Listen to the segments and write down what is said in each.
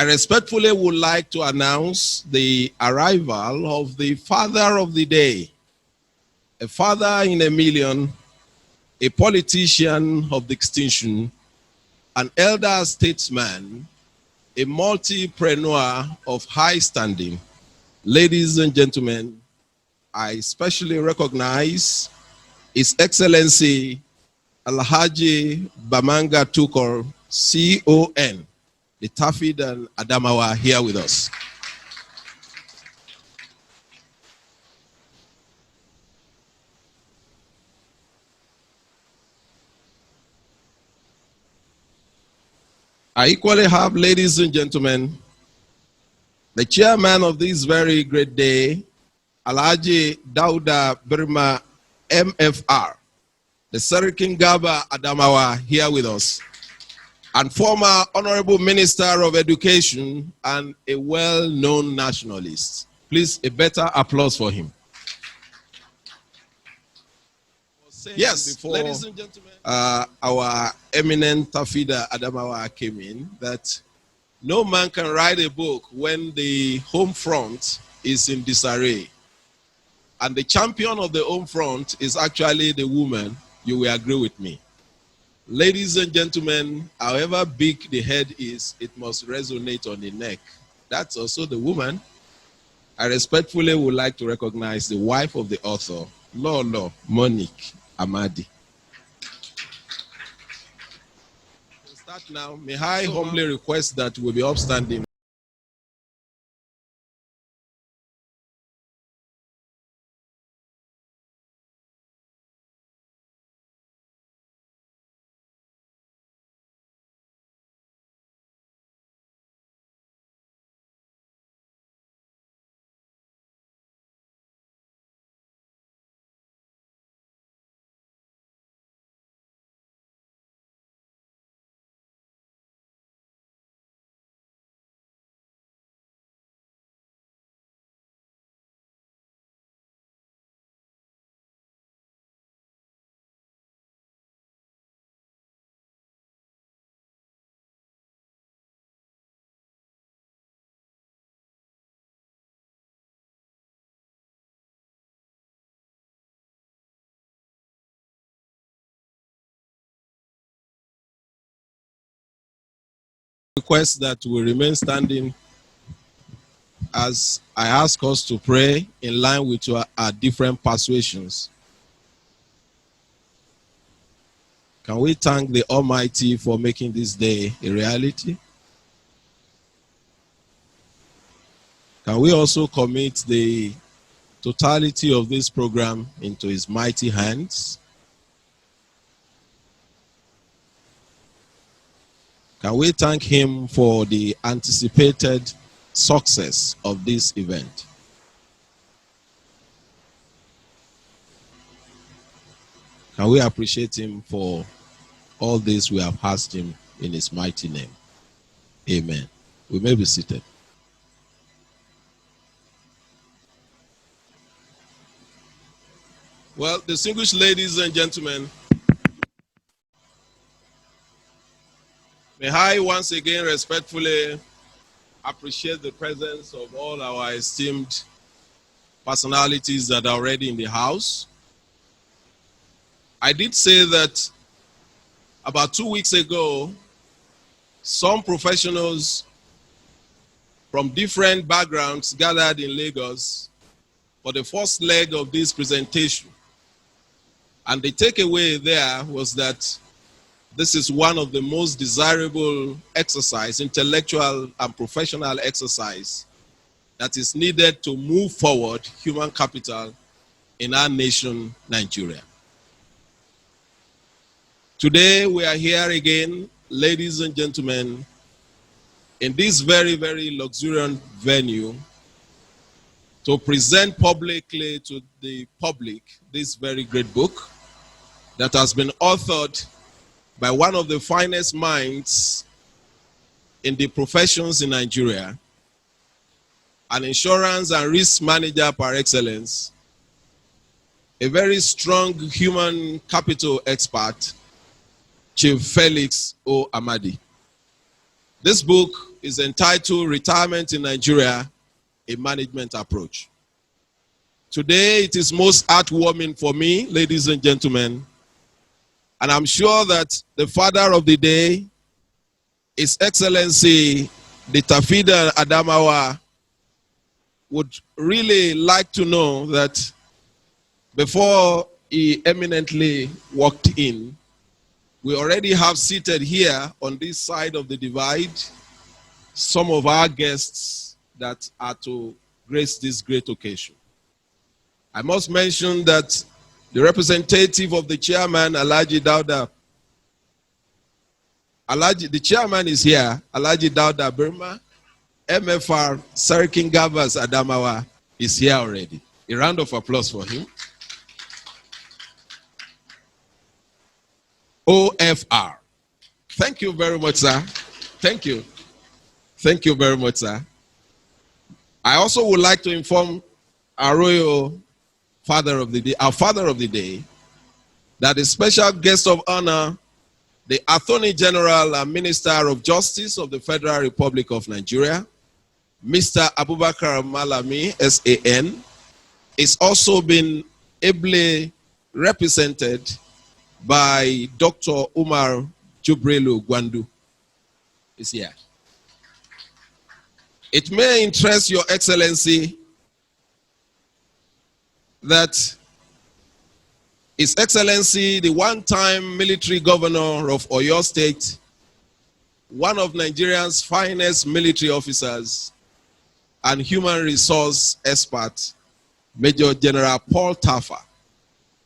respectfully would like to announce the arrival of the father of the day, a father in a million, a politician of distinction, an elder statesman, a multipreneur of high standing. Ladies and gentlemen, I especially recognize His Excellency Alhaji Bamanga Tukur, CON, the Tafid and Adamawa, here with us. I equally have, ladies and gentlemen, the chairman of this very great day, Alhaji Dauda Birma, MFR, the Serikin Gaba Adamawa, here with us, and former Honorable Minister of Education and a well-known nationalist. Please, a better applause for him. Yes, before, ladies and gentlemen, our eminent Tafida Adamawa came in, that no man can write a book when the home front is in disarray. And the champion of the home front is actually the woman. You will agree with me. Ladies and gentlemen, however big the head is, it must resonate on the neck. That's also the woman. I respectfully would like to recognize the wife of the author, Lolo Monique Amadi. To start now, may I humbly request that we be upstanding. Request that we remain standing as I ask us to pray in line with our different persuasions. Can we thank the Almighty for making this day a reality? Can we also commit the totality of this program into His mighty hands? Can we thank Him for the anticipated success of this event? Can we appreciate Him for all this we have asked Him in His mighty name? Amen. We may be seated. Well, distinguished ladies and gentlemen, may I once again respectfully appreciate the presence of all our esteemed personalities that are already in the house. I did say that about 2 weeks ago, some professionals from different backgrounds gathered in Lagos for the first leg of this presentation. And the takeaway there was that this is one of the most desirable exercise, intellectual and professional exercise, that is needed to move forward human capital in our nation, Nigeria. Today we are here again, ladies and gentlemen, in this very, very luxuriant venue to present publicly to the public this very great book that has been authored by one of the finest minds in the professions in Nigeria, an insurance and risk manager par excellence, a very strong human capital expert, Chief Felix O. Amadi. This book is entitled Retirement in Nigeria, a Management Approach. Today, it is most heartwarming for me, ladies and gentlemen, and I'm sure that the father of the day, His Excellency, the Tafida Adamawa, would really like to know that before he eminently walked in, we already have seated here on this side of the divide some of our guests that are to grace this great occasion. I must mention that the representative of the chairman, Alhaji Dauda, the chairman is here, Alhaji Dauda Burma, MFR Sarkin Gavas Adamawa is here already. A round of applause for him. OFR. Thank you very much, sir. Thank you. Thank you very much, sir. I also would like to inform our royal father of the day, our father of the day, that the special guest of honor, the Attorney General and Minister of Justice of the Federal Republic of Nigeria, Mr. Abubakar Malami, SAN, is also been ably represented by Dr. Umar Jubrelu Gwandu. Is here. It may interest Your Excellency that His Excellency, the one-time military governor of Oyo State, one of Nigeria's finest military officers and human resource expert, Major General Paul Tafa,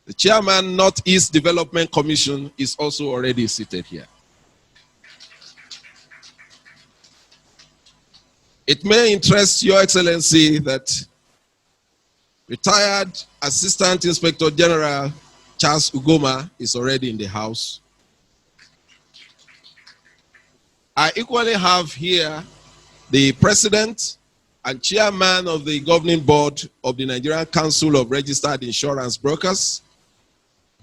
the chairman, Northeast Development Commission, is also already seated here. It may interest Your Excellency that retired Assistant Inspector General Charles Ugoma is already in the house. I equally have here the President and Chairman of the Governing Board of the Nigerian Council of Registered Insurance Brokers,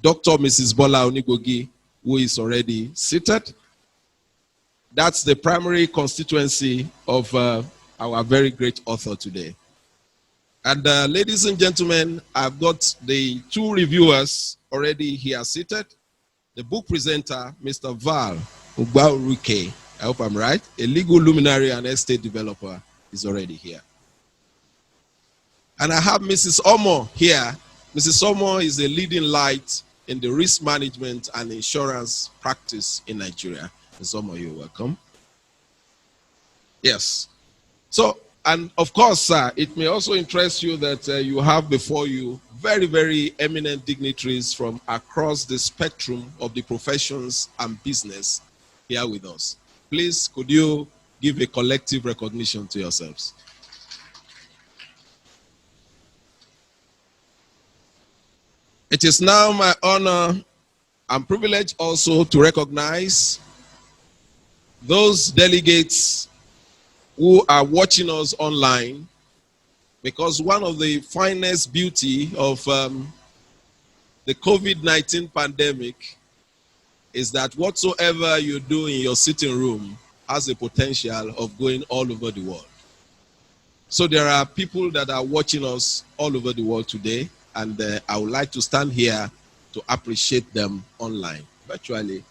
Dr. Mrs. Bola Onigogi, who is already seated. That's the primary constituency of our very great author today. And ladies and gentlemen, I've got the two reviewers already here seated. The book presenter, Mr. Val Ugbaruke, I hope I'm right, a legal luminary and estate developer, is already here. And I have Mrs. Omo here. Mrs. Omo is a leading light in the risk management and insurance practice in Nigeria. Mrs. Omo, you're welcome. Yes. So, and of course, sir, it may also interest you that you have before you very, very eminent dignitaries from across the spectrum of the professions and business here with us. Please, could you give a collective recognition to yourselves? It is now my honor and privilege also to recognize those delegates who are watching us online, because one of the finest beauty of the COVID-19 pandemic is that whatsoever you do in your sitting room has a potential of going all over the world. So there are people that are watching us all over the world today, and I would like to stand here to appreciate them online, virtually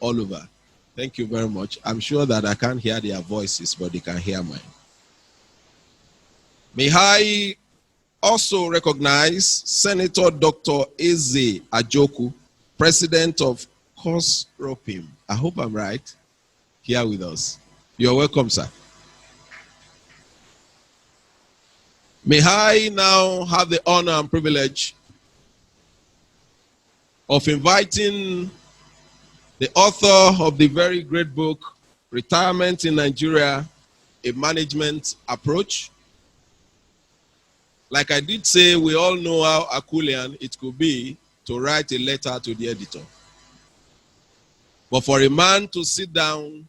all over. Thank you very much. I'm sure that I can't hear their voices, but they can hear mine. May I also recognize Senator Dr. Eze Ajoku, President of COSROPIM. I hope I'm right, here with us. You're welcome, sir. May I now have the honor and privilege of inviting the author of the very great book, Retirement in Nigeria, a Management Approach. Like I did say, we all know how Herculean it could be to write a letter to the editor. But for a man to sit down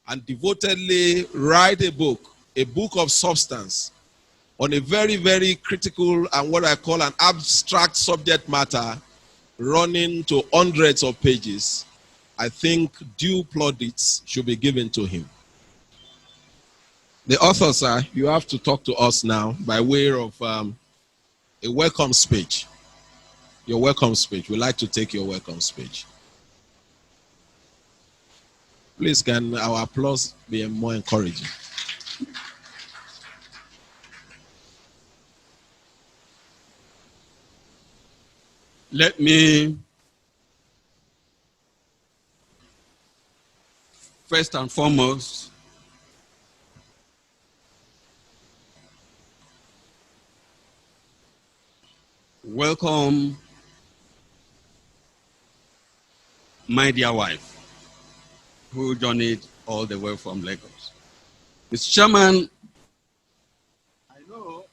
and devotedly write a book of substance, on a very, very critical and what I call an abstract subject matter running to hundreds of pages, I think due plaudits should be given to him. The author, sir, you have to talk to us now by way of a welcome speech. Your welcome speech. We'd like to take your welcome speech. Please, can our applause be more encouraging? Let me first and foremost welcome my dear wife, who journeyed all the way from Lagos. Mr. Chairman, I know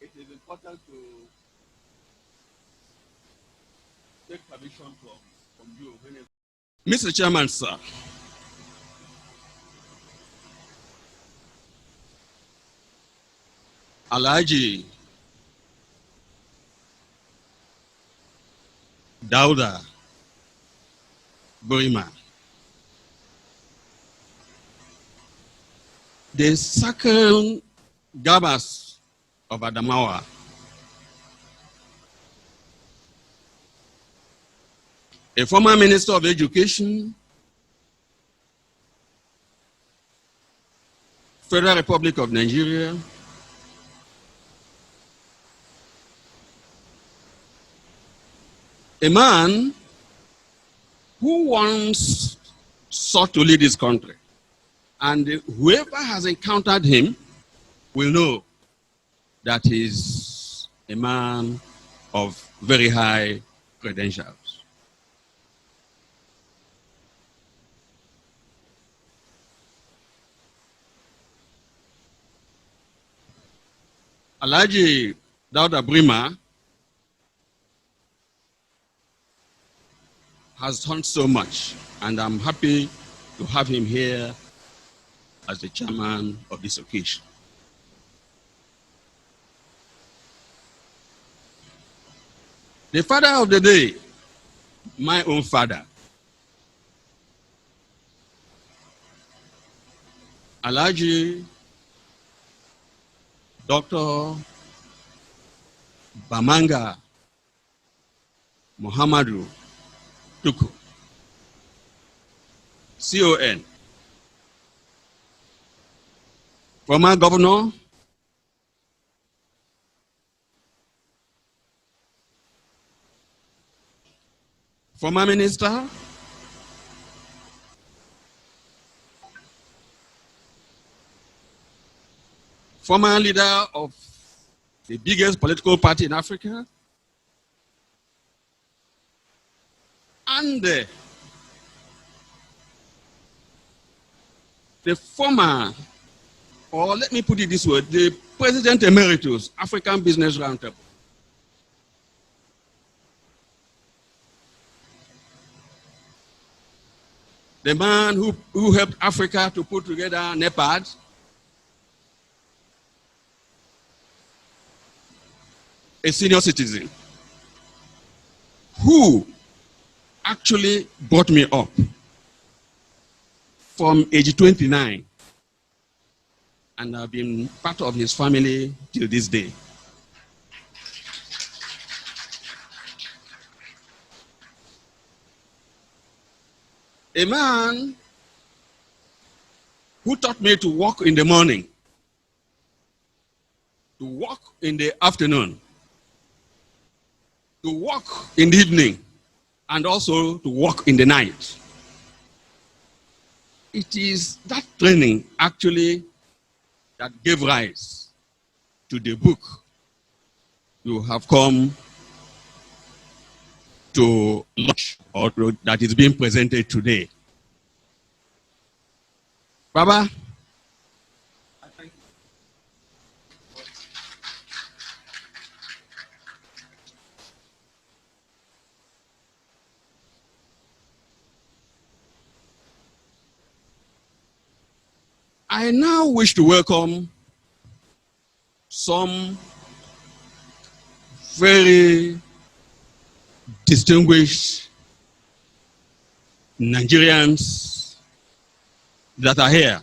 it is important to take permission from you. Mr. Chairman, sir, Alhaji Dauda Boima, the second Gabas of Adamawa, a former Minister of Education, Federal Republic of Nigeria, a man who once sought to lead his country, and whoever has encountered him will know that he's a man of very high credentials. Alhaji Dauda Boima has done so much, and I'm happy to have him here as the chairman of this occasion. The father of the day, my own father, Alhaji Dr. Bamanga Muhammadu Tuku, CON, former governor, former minister, former leader of the biggest political party in Africa, and the former, or let me put it this way, the President Emeritus, African Business Roundtable. The man who helped Africa to put together NEPAD, a senior citizen, who actually brought me up from age 29, and I've been part of his family till this day. A man who taught me to walk in the morning, to walk in the afternoon, to walk in the evening, and also to walk in the night. It is that training actually that gave rise to the book you have come to launch, or that is being presented today. Baba, I thank you. I now wish to welcome some very distinguished Nigerians that are here.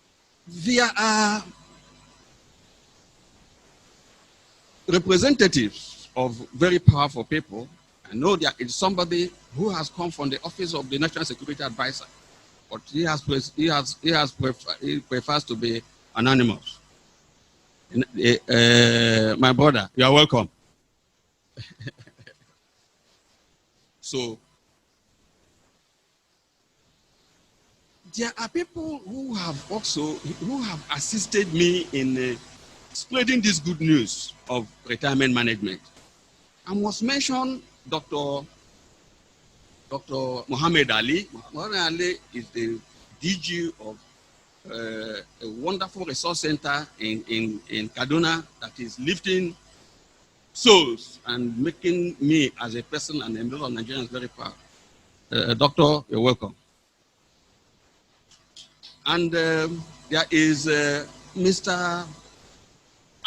There are representatives of very powerful people. I know there is somebody who has come from the office of the National Security Advisor, but he prefers to be anonymous. My brother, you are welcome. So there are people who have assisted me in spreading this good news of retirement management. I must mention Dr. Mohammed Ali. Mohammed Ali is the DG of a wonderful resource center in Kaduna that is lifting souls and making me as a person and a member of Nigerians very proud. Doctor, you're welcome. And there is Mr.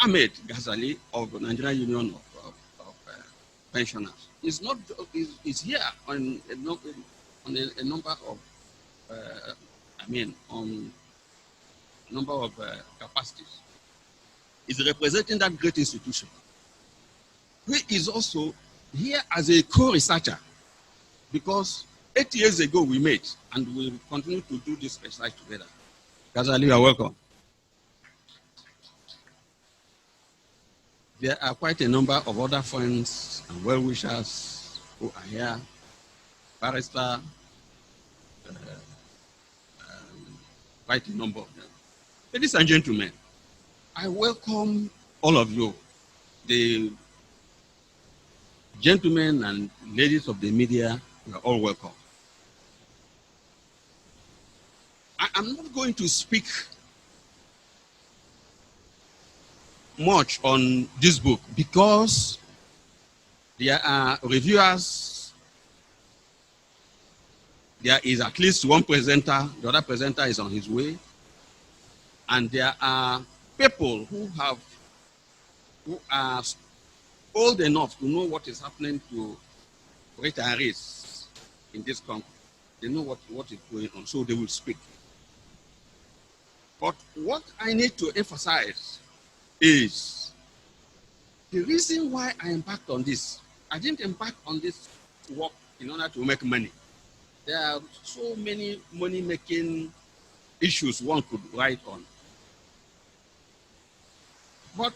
Ahmed Ghazali of Nigerian Union of Pensioners. He's not. He's here on a number of. On a number of capacities. He's representing that great institution. He is also here as a co-researcher because 8 years ago we met and we will continue to do this research together. Ghazali, you are welcome. There are quite a number of other friends and well-wishers who are here. Barrister, quite a number of them. Ladies and gentlemen, I welcome all of you, the gentlemen and ladies of the media. You are all welcome. I'm not going to speak much on this book because there are reviewers. There is at least one presenter. The other presenter is on his way. And there are people who are old enough to know what is happening to retirees in this country. They know what is going on, so they will speak. But what I need to emphasize is the reason why I embarked on this. I didn't embark on this work in order to make money. There are so many money-making issues one could write on. But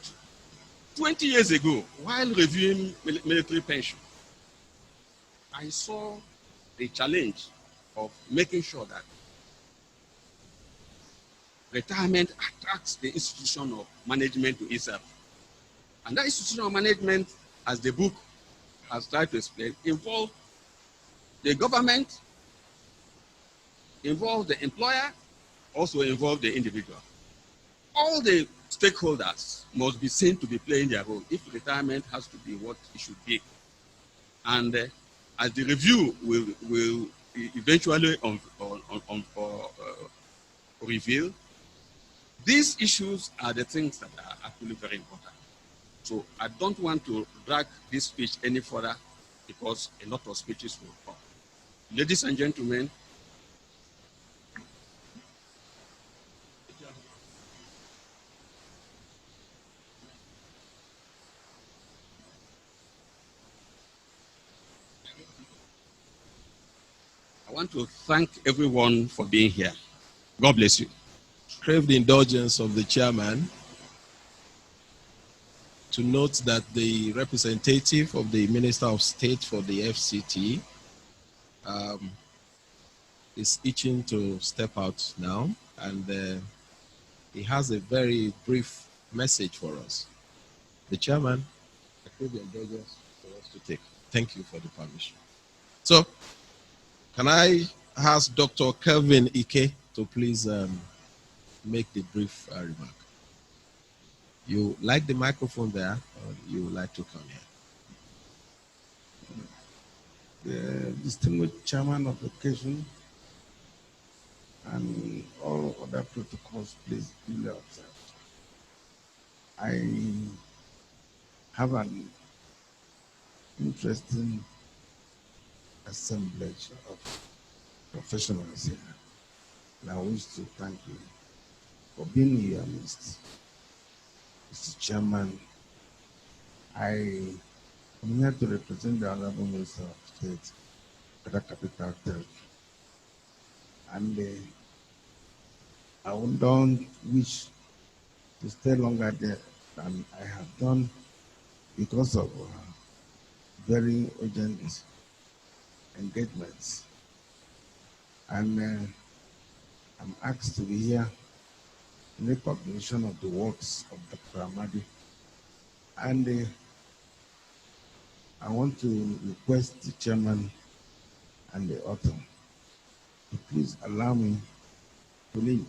20 years ago, while reviewing military pension, I saw the challenge of making sure that retirement attracts the institution of management to itself. And that institution of management, as the book has tried to explain, involves the government, involves the employer, also involves the individual. All the stakeholders must be seen to be playing their role if retirement has to be what it should be. And as the review will eventually reveal, these issues are the things that are actually very important. So I don't want to drag this speech any further because a lot of speeches will come. Ladies and gentlemen, I want to thank everyone for being here. God bless you. Crave the indulgence of the chairman to note that the representative of the Minister of State for the FCT is itching to step out now, and he has a very brief message for us. The chairman, I crave the indulgence for us to take. Thank you for the permission. So, can I ask Dr. Kelvin Ike to please make the brief remark? You like the microphone there, or you would like to come here? The distinguished chairman of the occasion and all other protocols, please duly observed. I have an interesting assemblage of professionals here, and I wish to thank you for being in your midst. Mr. Chairman, I am here to represent the Honorable Minister of State, Federal Capital Territory. And I don't wish to stay longer there than I have done because of very urgent engagements. And I'm asked to be here in recognition of the works of Dr. Amadi. And I want to request the chairman and the author to please allow me to leave,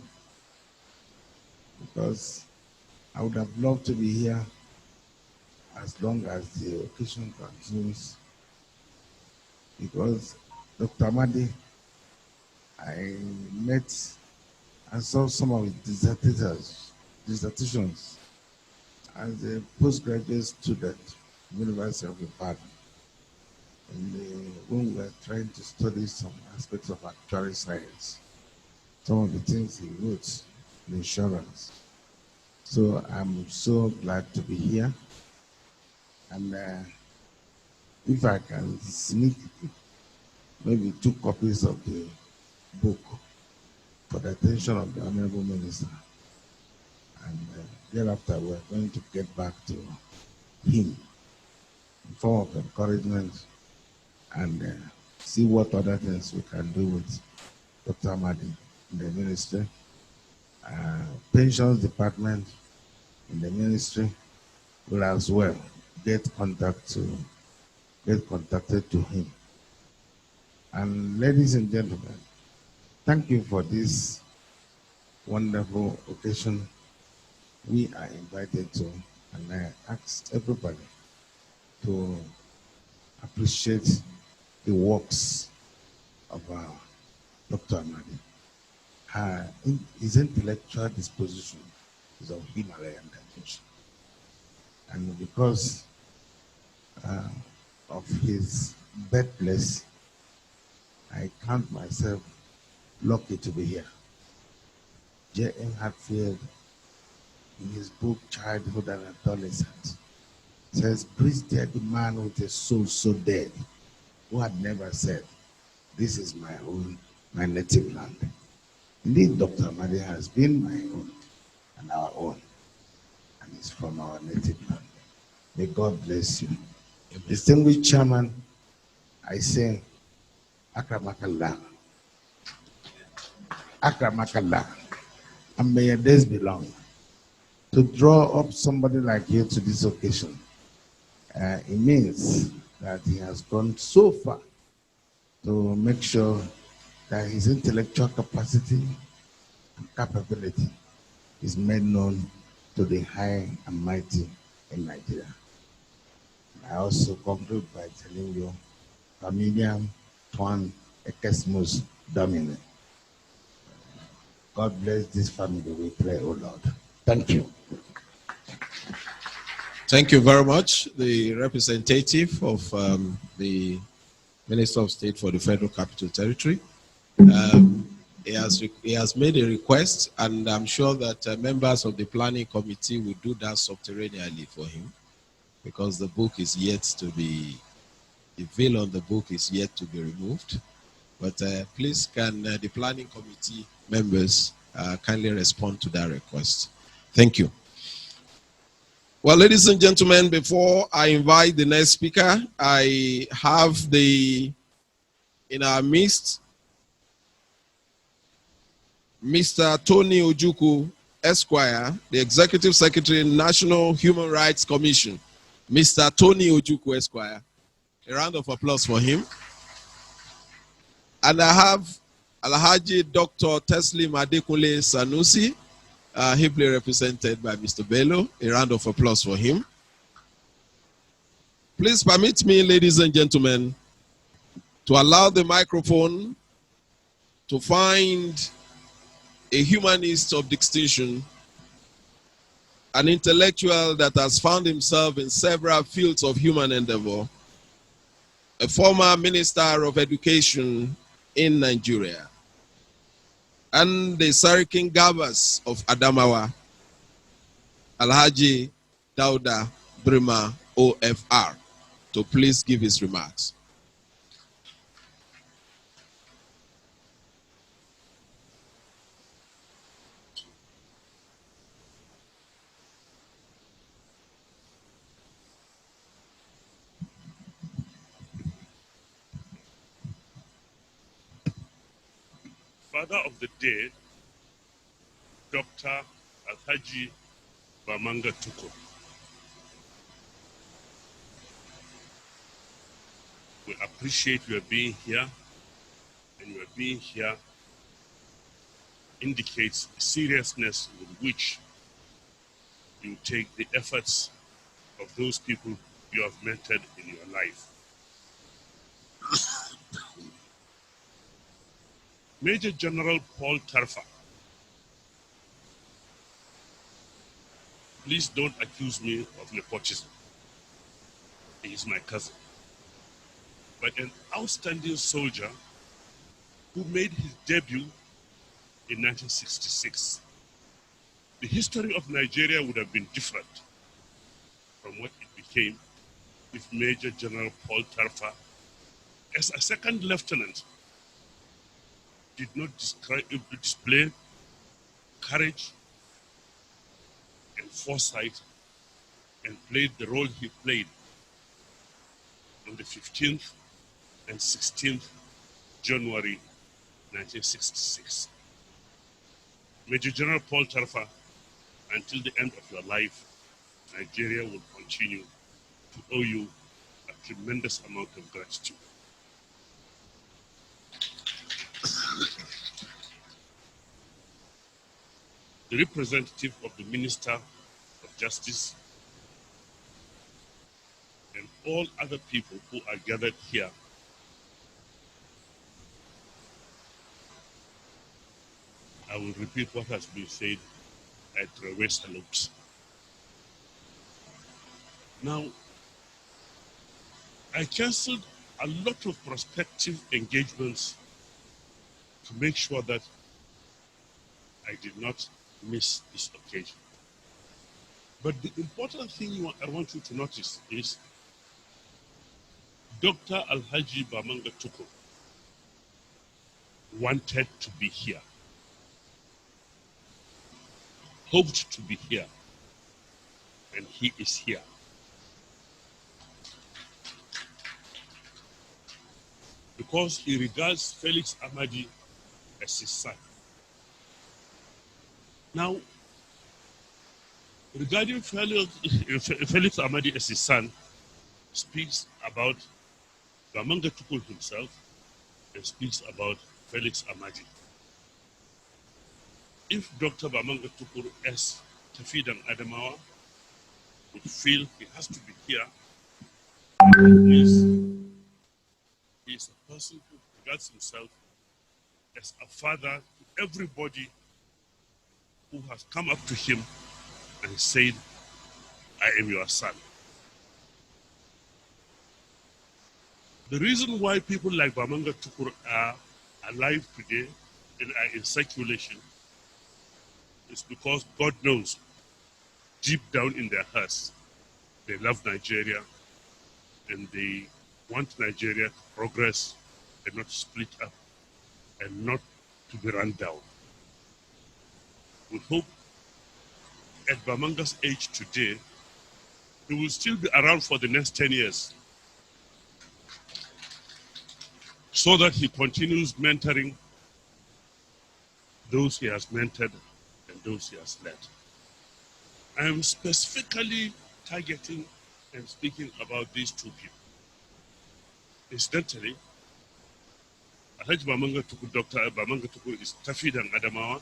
because I would have loved to be here as long as the occasion continues, because Dr. Amadi, I met and saw some of his dissertations as a postgraduate student at the University of Ibadan. And when we were trying to study some aspects of actuarial science, some of the things he wrote in insurance. So I'm so glad to be here. And if I can sneak maybe 2 copies of the book for the attention of the Honorable Minister. And thereafter, we're going to get back to him in form of encouragement and see what other things we can do with Dr. Amadi in the ministry. Pensions department in the ministry will as well get contacted to him. And ladies and gentlemen, thank you for this wonderful occasion we are invited to, and I ask everybody to appreciate the works of Dr. Amadi. His intellectual disposition is of Himalayan dimension. And because of his birthplace, I count myself lucky to be here. J.M. Hatfield, in his book Childhood and Adolescence, says, "Breathe there the man with a soul so dead, who had never said, 'This is my own, my native land.'" Indeed, Dr. Amadi has been my own and our own, and is from our native land. May God bless you. Distinguished Chairman, I say, Akramakallah. Akramakallah. And may your days be long. To draw up somebody like you to this occasion, it means that he has gone so far to make sure that his intellectual capacity and capability is made known to the high and mighty in Nigeria. I also conclude by telling you, Familiam Tuan Ekesmus Domine. God bless this family, we pray, O Lord. Thank you. Thank you very much. The representative of the Minister of State for the Federal Capital Territory. He has made a request, and I'm sure that members of the planning committee will do that subterraneously for him, because the book is yet to be, the veil on the book is yet to be removed. But please, can the planning committee members kindly respond to that request? Thank you. Well, ladies and gentlemen, before I invite the next speaker, I have in our midst, Mr. Tony Ojukwu, Esquire, the Executive Secretary, National Human Rights Commission. Mr. Tony Ojukwu, Esquire. A round of applause for him. And I have Alhaji Dr. Teslim Adekunle Sanusi, ably represented by Mr. Bello. A round of applause for him. Please permit me, ladies and gentlemen, to allow the microphone to find a humanist of distinction, an intellectual that has found himself in several fields of human endeavor, a former Minister of Education in Nigeria, and the Sarikin Gabas of Adamawa, Alhaji Dauda Brima OFR, to please give his remarks. Father of the day, Dr. Alhaji Bamanga Tukur. We appreciate your being here, and your being here indicates the seriousness with which you take the efforts of those people you have mentored in your life. Major General Paul Tarfa, please don't accuse me of nepotism. He is my cousin, but an outstanding soldier who made his debut in 1966. The history of Nigeria would have been different from what it became if Major General Paul Tarfa, as a second lieutenant, did not display courage and foresight and played the role he played on the 15th and 16th January 1966. Major General Paul Tarfa, until the end of your life, Nigeria will continue to owe you a tremendous amount of gratitude. The representative of the Minister of Justice and all other people who are gathered here I will repeat what has been said at Preface. Now, I cancelled a lot of prospective engagements to make sure that I did not miss this occasion. But the important thing I want you to notice is Dr. Alhaji Bamanga Tukur wanted to be here, hoped to be here, and he is here. Because he regards Felix Amadi as his son. Now, regarding Felix Amadi as his son, speaks about Bamanga Tukur himself and speaks about Felix Amadi. If Dr. Bamanga Tukur as Tafidan Adamawa would feel he has to be here, he is a person who regards himself as a father to everybody who has come up to him and said, I am your son. The reason why people like Bamanga Tukur are alive today and are in circulation is because God knows, deep down in their hearts, they love Nigeria and they want Nigeria to progress and not split up and not to be run down. We hope at Bamanga's age today, he will still be around for the next 10 years so that he continues mentoring those he has mentored and those he has led. I am specifically targeting and speaking about these two people. Incidentally, Alhaji Bamanga Tukur, Dr. Bamanga Tukur is Tafidan Adamawa,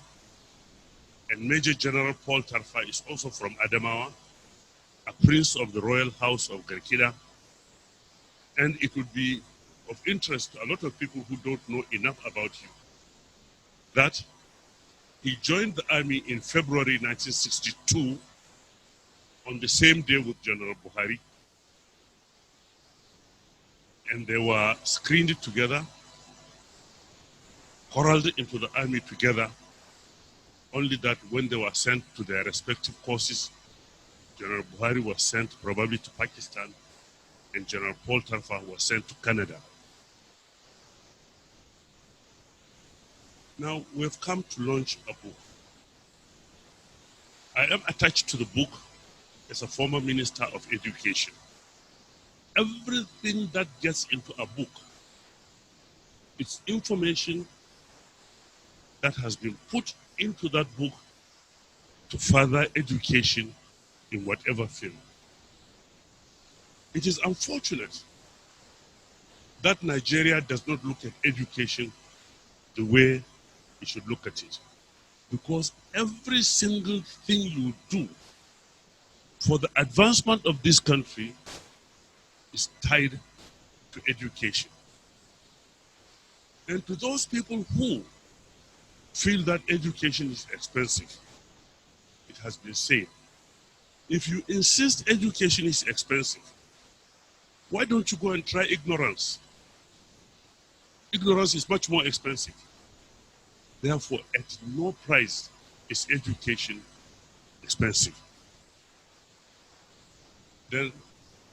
and Major General Paul Tarfa is also from Adamawa, a prince of the royal house of Garkida. And it would be of interest to a lot of people who don't know enough about you that he joined the army in February 1962 on the same day with General Buhari. And they were screened together. corralled into the army together, only that when they were sent to their respective courses, General Buhari was sent probably to Pakistan, and General Paul Tarfa was sent to Canada. Now, we've come to launch a book. I am attached to the book as a former Minister of Education. Everything that gets into a book, it's information that has been put into that book to further education in whatever field. It is unfortunate that Nigeria does not look at education the way it should look at it, because every single thing you do for the advancement of this country is tied to education. And to those people who feel that education is expensive, it has been said, if you insist education is expensive, why don't you go and try ignorance? Ignorance is much more expensive. Therefore, at no price is education expensive. Then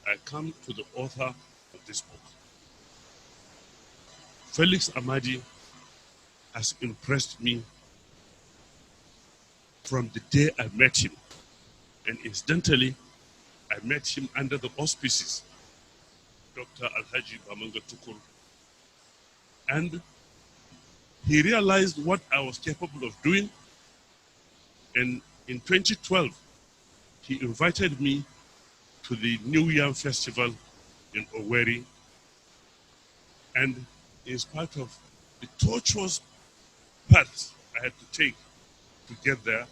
I come to the author of this book. Felix Amadi has impressed me from the day I met him. And incidentally, I met him under the auspices of Dr. Alhaji Bamanga Tukur. And he realized what I was capable of doing. And in 2012, he invited me to the New Yam Festival in Owerri. And in spite of the tortuous paths I had to take to get there,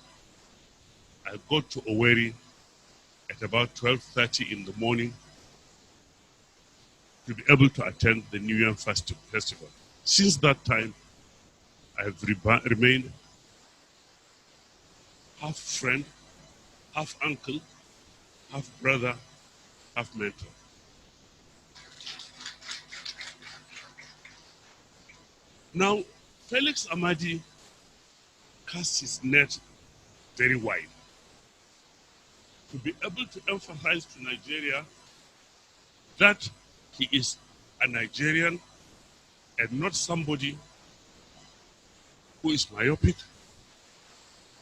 I got to Owerri at about 12:30 in the morning to be able to attend the New Yam Festival. Since that time, I have remained half friend, half uncle, half brother, half mentor. Now, Felix Amadi casts his net very wide to be able to emphasize to Nigeria that he is a Nigerian and not somebody who is myopic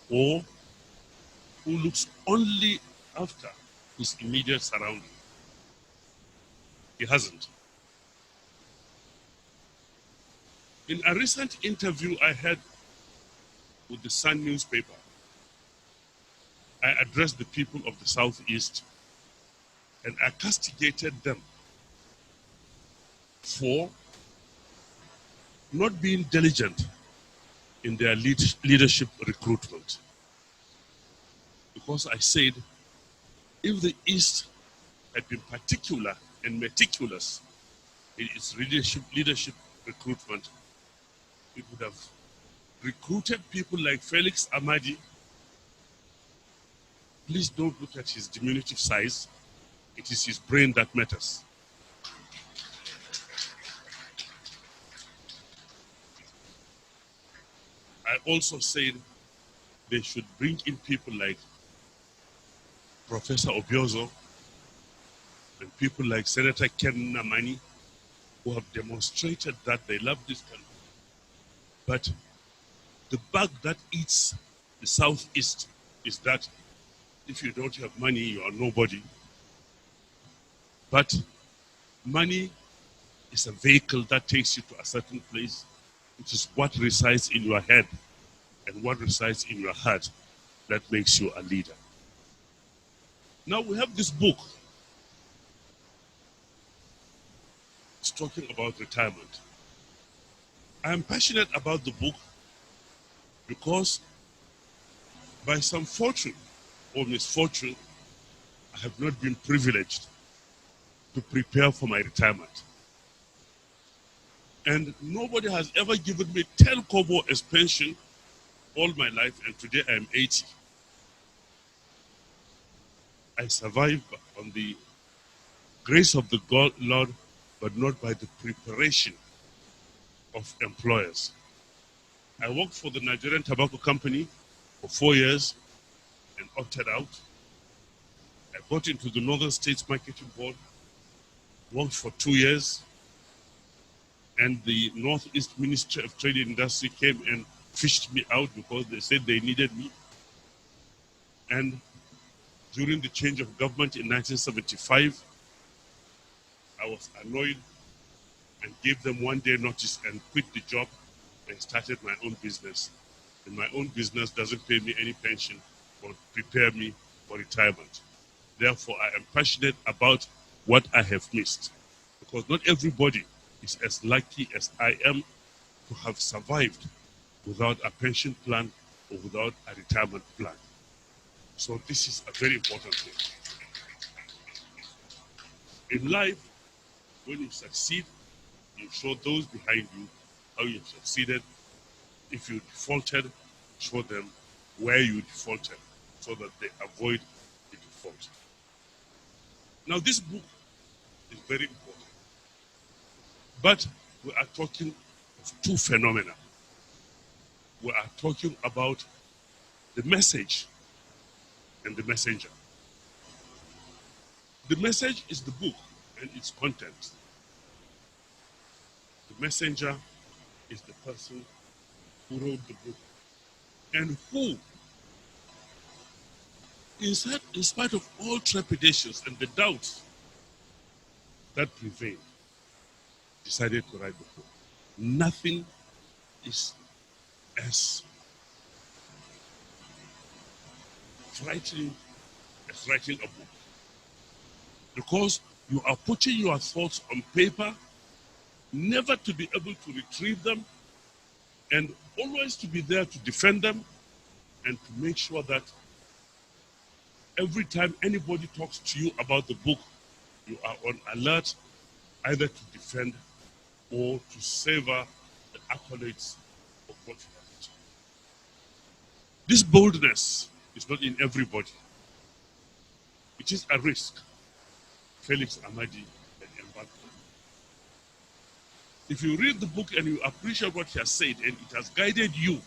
or who looks only after his immediate surroundings. He hasn't. In a recent interview I had with the Sun newspaper, I addressed the people of the Southeast and I castigated them for not being diligent in their leadership recruitment. Because I said, if the East had been particular and meticulous in its leadership recruitment, it would have recruited people like Felix Amadi. Please don't look at his diminutive size. It is his brain that matters. I also said they should bring in people like Professor Obiozo and people like Senator Ken Namani, who have demonstrated that they love this country. But the bug that eats the Southeast is that if you don't have money, you are nobody. But money is a vehicle that takes you to a certain place, which is what resides in your head and what resides in your heart that makes you a leader. Now we have this book. It's talking about retirement. I am passionate about the book because by some fortune or misfortune, I have not been privileged to prepare for my retirement. And nobody has ever given me 10 kobo as pension all my life, and today I am 80. I survive on the grace of the Lord, but not by the preparation of employers. I worked for the Nigerian Tobacco Company for 4 years and opted out. I got into the Northern States Marketing Board, worked for 2 years, and the Northeast Ministry of Trade and Industry came and fished me out because they said they needed me. And during the change of government in 1975, I was annoyed and gave them 1 day notice and quit the job and started my own business. And my own business doesn't pay me any pension or prepare me for retirement. Therefore, I am passionate about what I have missed, because not everybody is as lucky as I am to have survived without a pension plan or without a retirement plan. So this is a very important thing. In life, when you succeed, you show those behind you how you succeeded. If you defaulted, show them where you defaulted so that they avoid the default. Now, this book is very important, but we are talking of two phenomena. We are talking about the message and the messenger. The message is the book and its content. The messenger is the person who wrote the book and who, in spite of all trepidations and the doubts that prevailed, decided to write the book. Nothing is as frightening as writing a book, because you are putting your thoughts on paper, never to be able to retrieve them, and always to be there to defend them and to make sure that every time anybody talks to you about the book, you are on alert either to defend or to savor the accolades of what you have written. This boldness is not in everybody. It is a risk Felix, Amadi, and embarked on. If you read the book and you appreciate what he has said and it has guided you,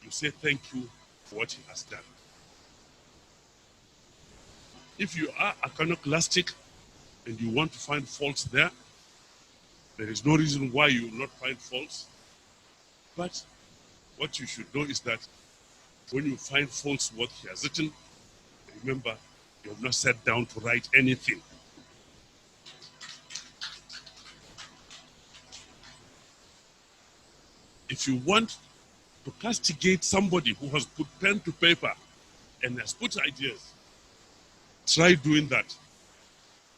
you say thank you for what he has done. If you are iconoclastic and you want to find faults there, there is no reason why you will not find faults. But what you should know is that when you find faults what he has written, remember, you have not sat down to write anything. If you want to castigate somebody who has put pen to paper and has put ideas, try doing that.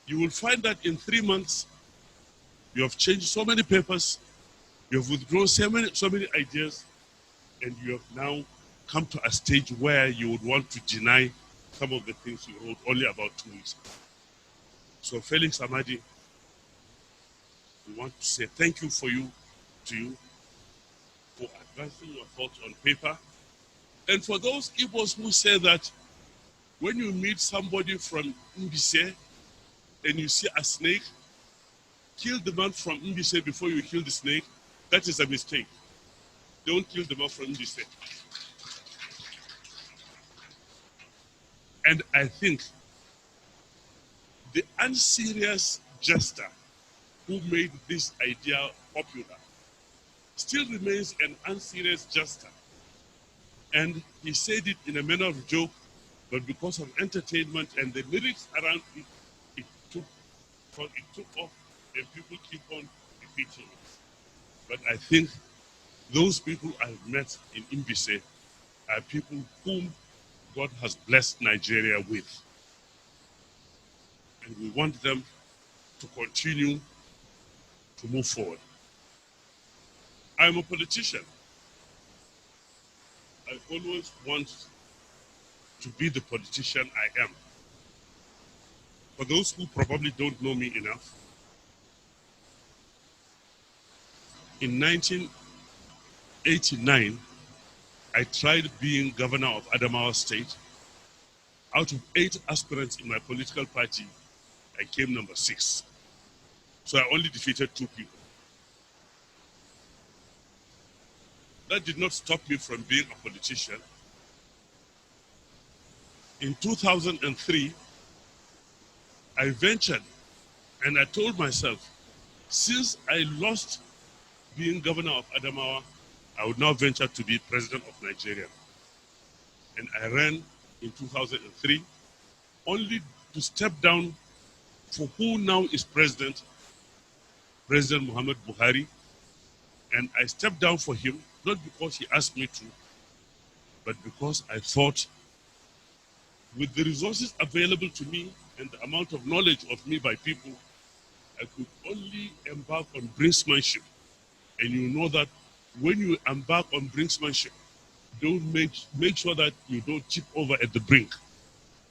You will find that in 3 months, you have changed so many papers, you have withdrawn so many ideas, and you have now come to a stage where you would want to deny some of the things you wrote only about 2 weeks ago. So Felix, Amadi, we want to say thank you to you for advancing your thoughts on paper. And for those Igbos who say that when you meet somebody from Mbise and you see a snake, kill the man from Mbise before you kill the snake, that is a mistake. Don't kill the man from Mbise. And I think the unserious jester who made this idea popular still remains an unserious jester. And he said it in a manner of joke, but because of entertainment and the lyrics around it, it took off and people keep on repeating it. But I think those people I've met in Mbise are people whom God has blessed Nigeria with. And we want them to continue to move forward. I'm a politician. I always want to be the politician I am. For those who probably don't know me enough, in 1989, I tried being governor of Adamawa State. Out of 8 aspirants in my political party, I came number 6. So I only defeated 2 people. that did not stop me from being a politician. In 2003, I ventured and I told myself, since I lost being governor of Adamawa, I would now venture to be president of Nigeria. And I ran in 2003, only to step down for who now is President Muhammad Buhari. And I stepped down for him, not because he asked me to, but because I thought with the resources available to me and the amount of knowledge of me by people, I could only embark on brinksmanship. And you know that when you embark on brinksmanship, don't make sure that you don't tip over at the brink.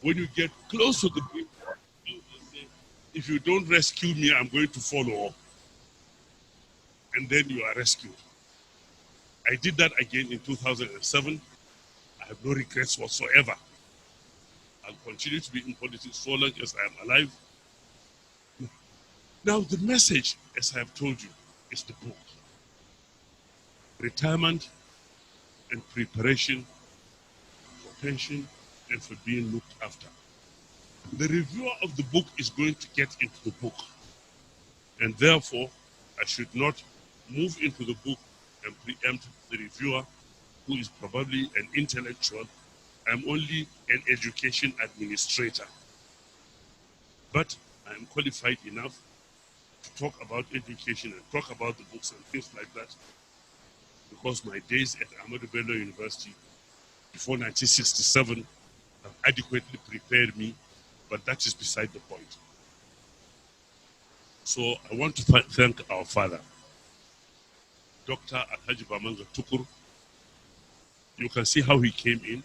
When you get close to the brink, you say, if you don't rescue me, I'm going to follow. And then you are rescued. I did that again in 2007. I have no regrets whatsoever. I'll continue to be in politics so long as I am alive. Now the message, as I have told you, is the book. Retirement and preparation for pension and for being looked after. The reviewer of the book is going to get into the book. And therefore, I should not move into the book and preempt the reviewer, who is probably an intellectual. I'm only an education administrator. But I'm qualified enough to talk about education and talk about the books and things like that, because my days at Amadi University before 1967 have adequately prepared me, but that is beside the point. So I want to thank our father, Dr. Alhaji Bamanga Tukur. You can see how he came in.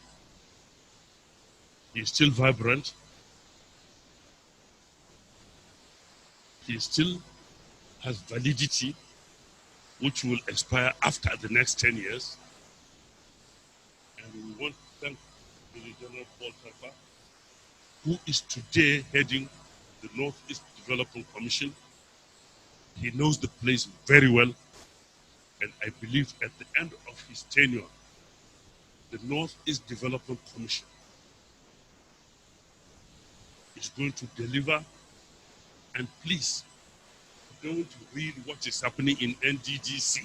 He's still vibrant. He still has validity, which will expire after the next 10 years. And we want to thank the General Paul Tarfa, who is today heading the Northeast Development Commission. He knows the place very well. And I believe at the end of his tenure, the Northeast Development Commission is going to deliver. And please, don't read what is happening in NDDC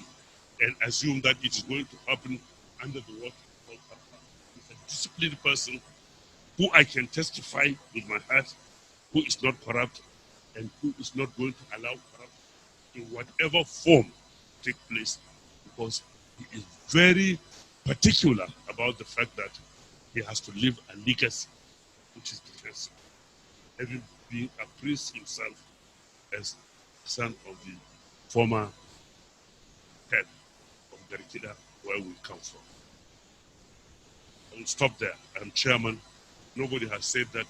and assume that it is going to happen under the water. He's a disciplined person who I can testify with my heart, who is not corrupt and who is not going to allow corruption in whatever form take place, because he is very particular about the fact that he has to leave a legacy which is defensive, having been a prince himself as son of the former head of Garikida, where we come from. I will stop there. I'm chairman. Nobody has said that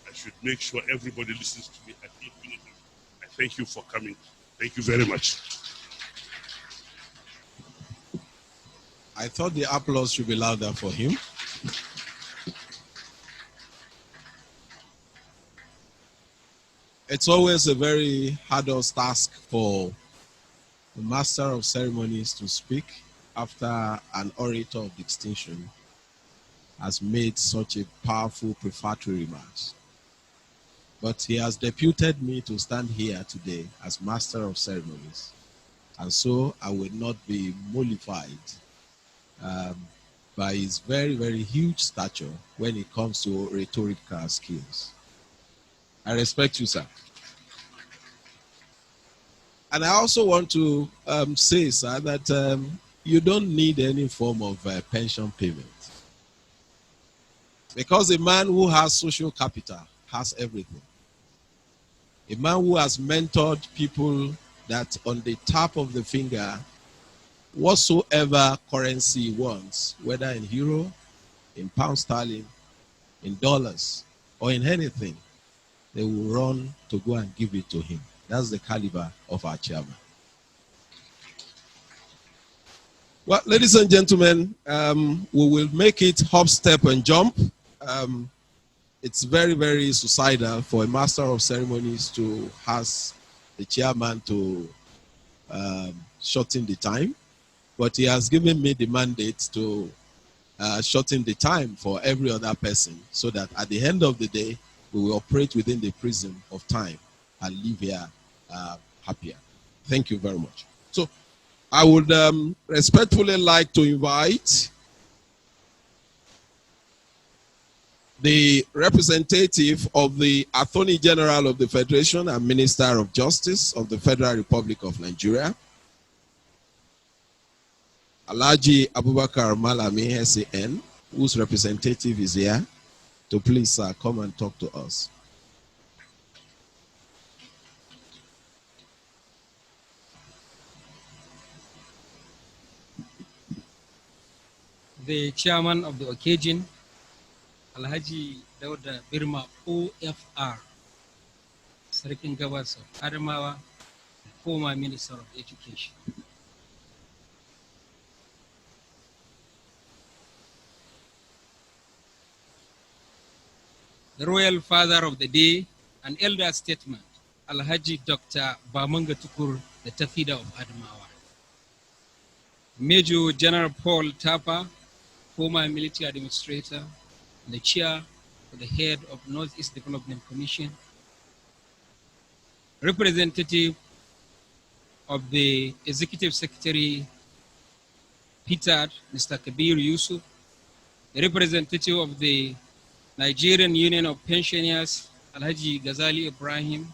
I should make sure everybody listens to me at infinity. I thank you for coming. Thank you very much. I thought the applause should be louder for him. It's always a very arduous task for the master of ceremonies to speak after an orator of distinction has made such a powerful prefatory remarks. But he has deputed me to stand here today as master of ceremonies, and so I will not be mollified by his very, very huge stature when it comes to rhetorical skills. I respect you, sir. And I also want to say, sir, that you don't need any form of pension payment. Because a man who has social capital has everything. A man who has mentored people that on the tap of the finger, whatsoever currency he wants, whether in euro, in pound sterling, in dollars, or in anything, they will run to go and give it to him. That's the caliber of our chairman. Well, ladies and gentlemen, we will make it hop, step, and jump. It's very, very suicidal for a master of ceremonies to ask the chairman to shorten the time. but he has given me the mandate to shorten the time for every other person so that at the end of the day, we will operate within the prism of time and live here happier. Thank you very much. So I would respectfully like to invite the representative of the Attorney General of the Federation and Minister of Justice of the Federal Republic of Nigeria, Alhaji Abubakar Malami, SAN, whose representative is here, to please come and talk to us. The chairman of the occasion, Alhaji Dauda Birma OFR, Sarkin Gabas of Adamawa, former Minister of Education. The Royal Father of the Day, an elder statesman, Alhaji Dr. Bamanga Tukur, the Tafida of Adamawa. Major General Paul Tapa, former military administrator, and the chair for the head of Northeast Development Commission. Representative of the Executive Secretary, Peter, Mr. Kabir Yusuf. The representative of the Nigerian Union of Pensioners, Alhaji Ghazali Ibrahim.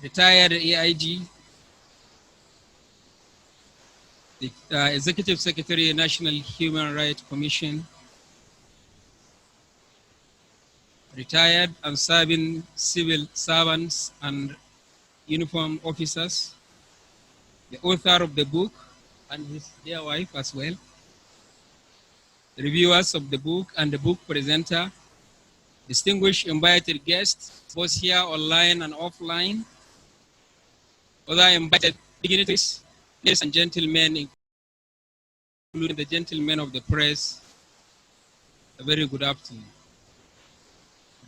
Retired AIG, the Executive Secretary, National Human Rights Commission, retired and serving civil servants and uniformed officers, the author of the book and his dear wife as well, the reviewers of the book and the book presenter, distinguished invited guests, both here online and offline, other invited dignitaries, ladies and gentlemen, including the gentlemen of the press, a very good afternoon.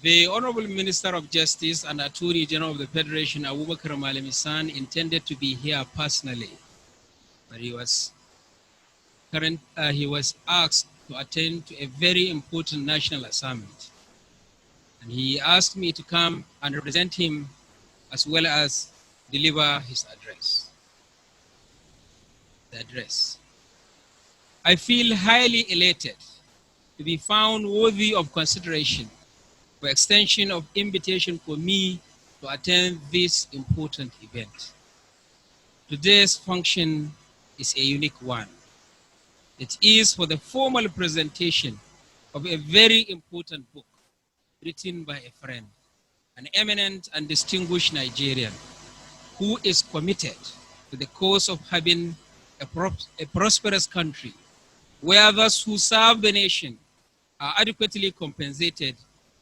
The Honorable Minister of Justice and Attorney General of the Federation, Abubakar Malami-san, intended to be here personally, but he was asked to attend to a very important national assignment. And he asked me to come and represent him as well as deliver his address. The address. I feel highly elated to be found worthy of consideration for extension of invitation for me to attend this important event. Today's function is a unique one. It is for the formal presentation of a very important book written by a friend, an eminent and distinguished Nigerian who is committed to the cause of having a prosperous country where those who serve the nation are adequately compensated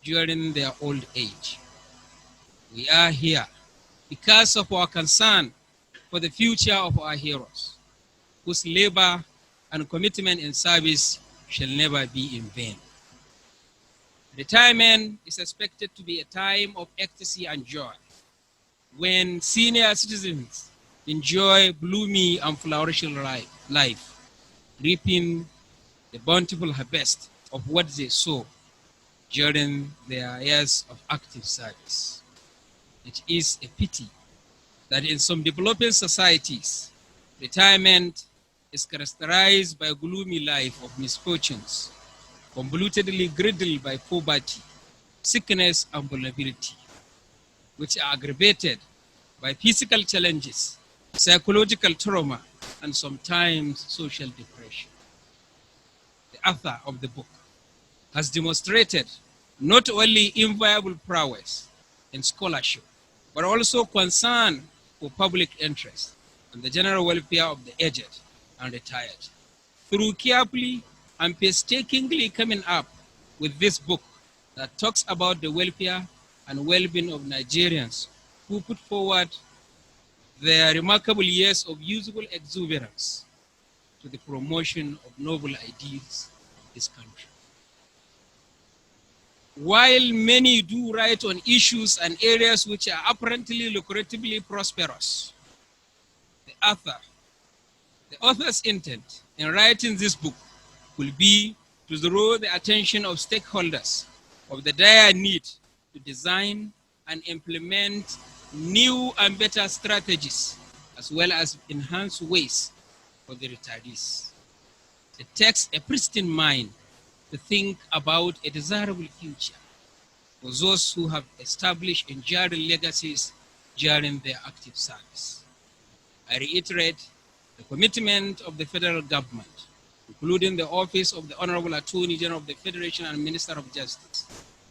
during their old age. We are here because of our concern for the future of our heroes, whose labor and commitment in service shall never be in vain. Retirement is expected to be a time of ecstasy and joy, when senior citizens enjoy gloomy and flourishing life, reaping the bountiful harvest of what they sow during their years of active service. It is a pity that in some developing societies, retirement is characterized by a gloomy life of misfortunes, convolutedly griddled by poverty, sickness, and vulnerability, which are aggravated by physical challenges, psychological trauma, and sometimes social depression. The author of the book has demonstrated not only inviolable prowess in scholarship, but also concern for public interest and the general welfare of the aged and retired, through carefully and painstakingly coming up with this book that talks about the welfare and well-being of Nigerians who put forward their remarkable years of useful exuberance to the promotion of noble ideals in this country. While many do write on issues and areas which are apparently lucratively prosperous, the author. The author's intent in writing this book will be to draw the attention of stakeholders of the dire need to design and implement new and better strategies, as well as enhanced ways for the retirees. It takes a pristine mind to think about a desirable future for those who have established enduring legacies during their active service. I reiterate the commitment of the federal government, including the Office of the Honorable Attorney General of the Federation and Minister of Justice,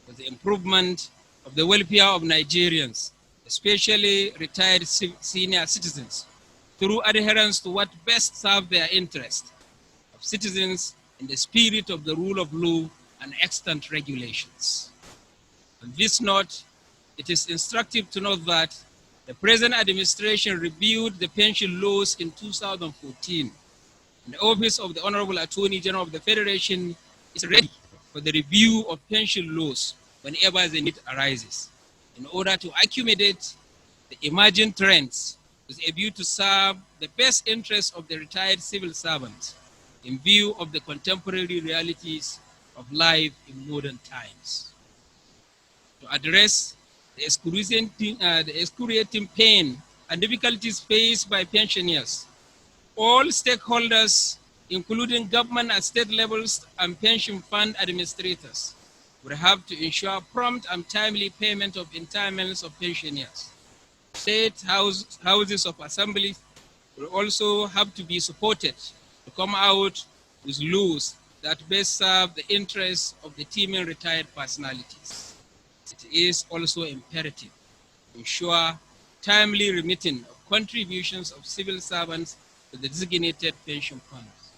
for the improvement of the welfare of Nigerians, especially retired senior citizens, through adherence to what best serves their interest of citizens in the spirit of the rule of law and extant regulations. On this note, it is instructive to note that the present administration reviewed the pension laws in 2014. And the Office of the Honorable Attorney General of the Federation is ready for the review of pension laws whenever the need arises, in order to accommodate the emerging trends with a view to serve the best interests of the retired civil servants in view of the contemporary realities of life in modern times. To address the excruciating pain and difficulties faced by pensioners, all stakeholders, including government at state levels and pension fund administrators, will have to ensure prompt and timely payment of entitlements of pensioners. State houses of assembly will also have to be supported to come out with laws that best serve the interests of the teeming retired personalities. It is also imperative to ensure timely remitting of contributions of civil servants to the designated pension funds.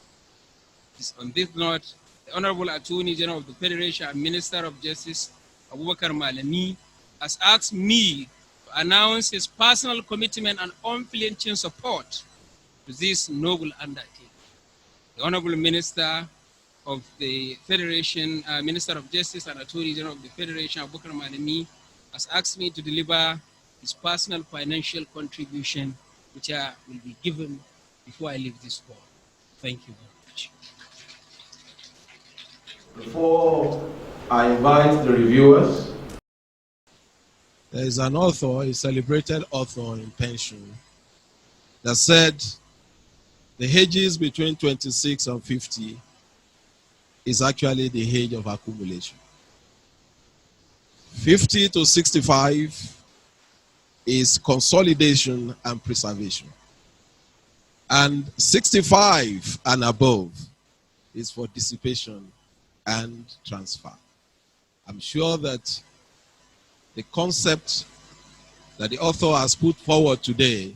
It is on this note, the Honorable Attorney General of the Federation and Minister of Justice, Abubakar Malami, has asked me to announce his personal commitment and unflinching support to this noble undertaking. The Honorable Minister of the Federation, Minister of Justice and Attorney General of the Federation, Abubakar Malami, has asked me to deliver his personal financial contribution, which will be given before I leave this hall. Thank you very much. Before I invite the reviewers, there is an author, a celebrated author in pension, that said the ages between 26 and 50 is actually the age of accumulation. 50 to 65 is consolidation and preservation. And 65 and above is for dissipation and transfer. I'm sure that the concept that the author has put forward today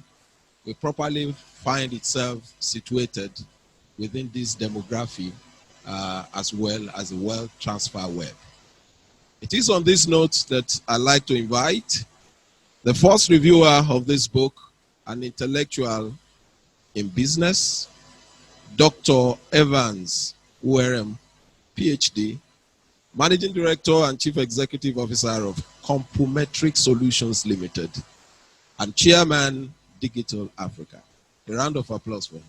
will properly find itself situated within this demography as well as the wealth transfer web. It is on this note that I'd like to invite the first reviewer of this book, an intellectual in business, Dr. Evans Uwerem, PhD, Managing Director and Chief Executive Officer of Compumetric Solutions Limited, and Chairman, Digital Africa. A round of applause for him.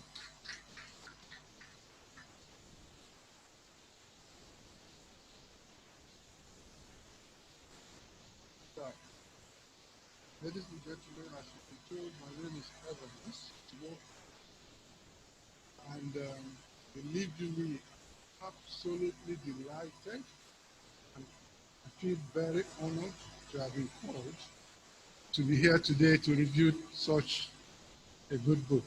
Ladies and gentlemen, as you can tell, my name is Evans, and believe you me, absolutely delighted, and I feel very honored to have been called to be here today to review such a good book.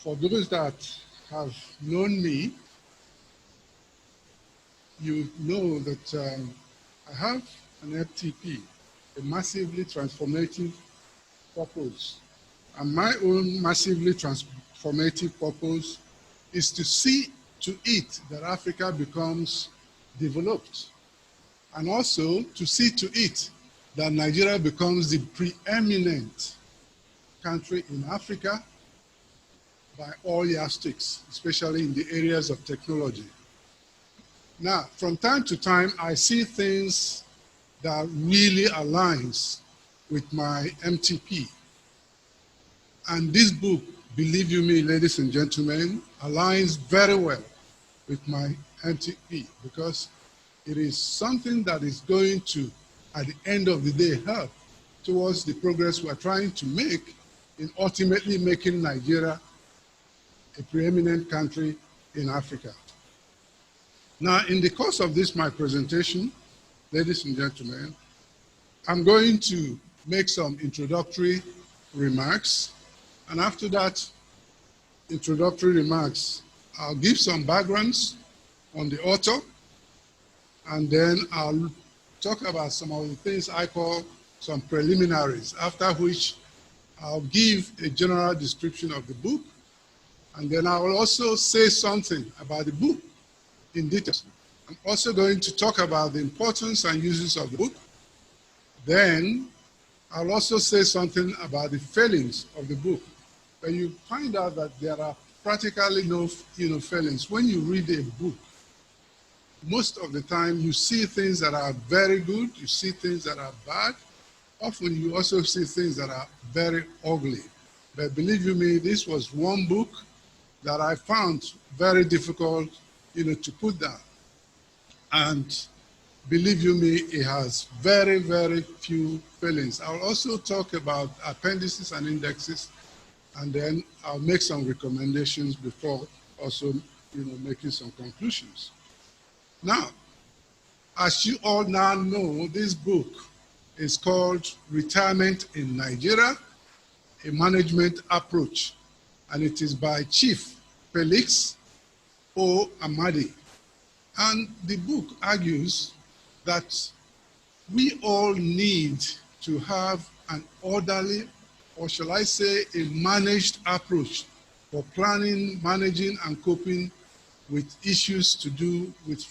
For those that have known me, you know that I have an FTP, a massively transformative purpose. And my own massively transformative purpose is to see to it that Africa becomes developed, and also to see to it that Nigeria becomes the preeminent country in Africa by all yardsticks, especially in the areas of technology. Now, from time to time, I see things that really aligns with my MTP. And this book, believe you me, ladies and gentlemen, aligns very well with my MTP because it is something that is going to, at the end of the day, help towards the progress we're trying to make in ultimately making Nigeria a preeminent country in Africa. Now, in the course of this, my presentation, ladies and gentlemen, I'm going to make some introductory remarks. And after that introductory remarks, I'll give some backgrounds on the author, and then I'll talk about some of the things I call some preliminaries, after which I'll give a general description of the book, and then I will also say something about the book in detail. I'm also going to talk about the importance and uses of the book. Then I'll also say something about the failings of the book. But you find out that there are practically no failings. When you read a book, most of the time you see things that are very good, you see things that are bad. Often you also see things that are very ugly. But believe you me, this was one book that I found very difficult, to put down. And believe you me, it has very, very few failings. I'll also talk about appendices and indexes, and then I'll make some recommendations before also, making some conclusions. Now, as you all now know, this book is called Retirement in Nigeria, a Management Approach, and it is by Chief Felix O. Amadi. And the book argues that we all need to have an orderly, or shall I say, a managed approach for planning, managing, and coping with issues to do with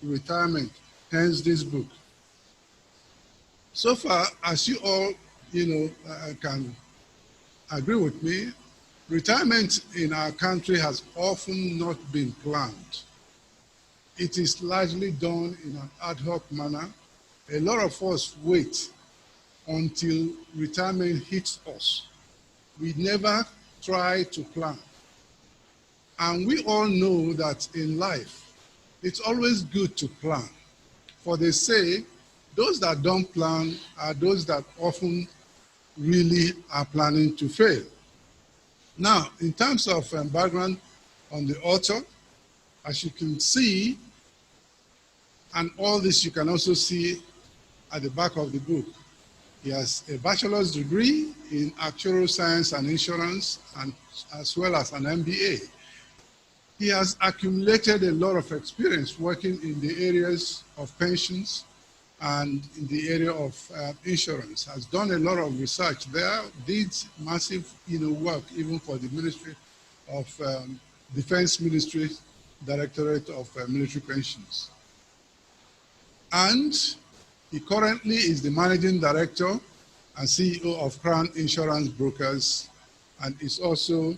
retirement, hence this book. So far, as you all, can agree with me, retirement in our country has often not been planned. It is largely done in an ad hoc manner. A lot of us wait until retirement hits us. We never try to plan. And we all know that in life, it's always good to plan. For they say, those that don't plan are those that often really are planning to fail. Now, in terms of background on the author, as you can see, and all this you can also see at the back of the book, he has a bachelor's degree in actuarial science and insurance, and as well as an MBA. He has accumulated a lot of experience working in the areas of pensions and in the area of insurance, has done a lot of research there, did massive work even for the Ministry of Defense Ministry, Directorate of Military Pensions. And he currently is the Managing Director and CEO of Crown Insurance Brokers, and is also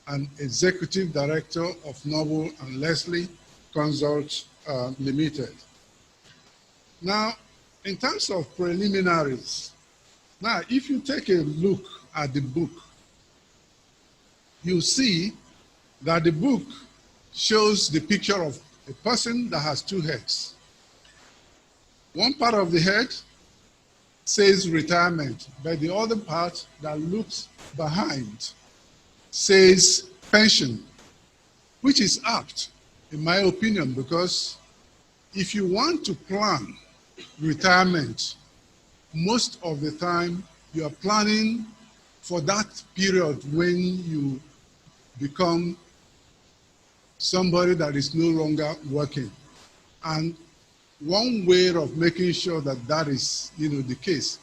an Executive Director of Noble and Leslie Consult Limited. Now, in terms of preliminaries, now if you take a look at the book, you see that the book shows the picture of a person that has two heads. One part of the head says retirement, but the other part that looks behind says pension, which is apt, in my opinion, because if you want to plan retirement, most of the time you are planning for that period when you become somebody that is no longer working. And one way of making sure that that is the case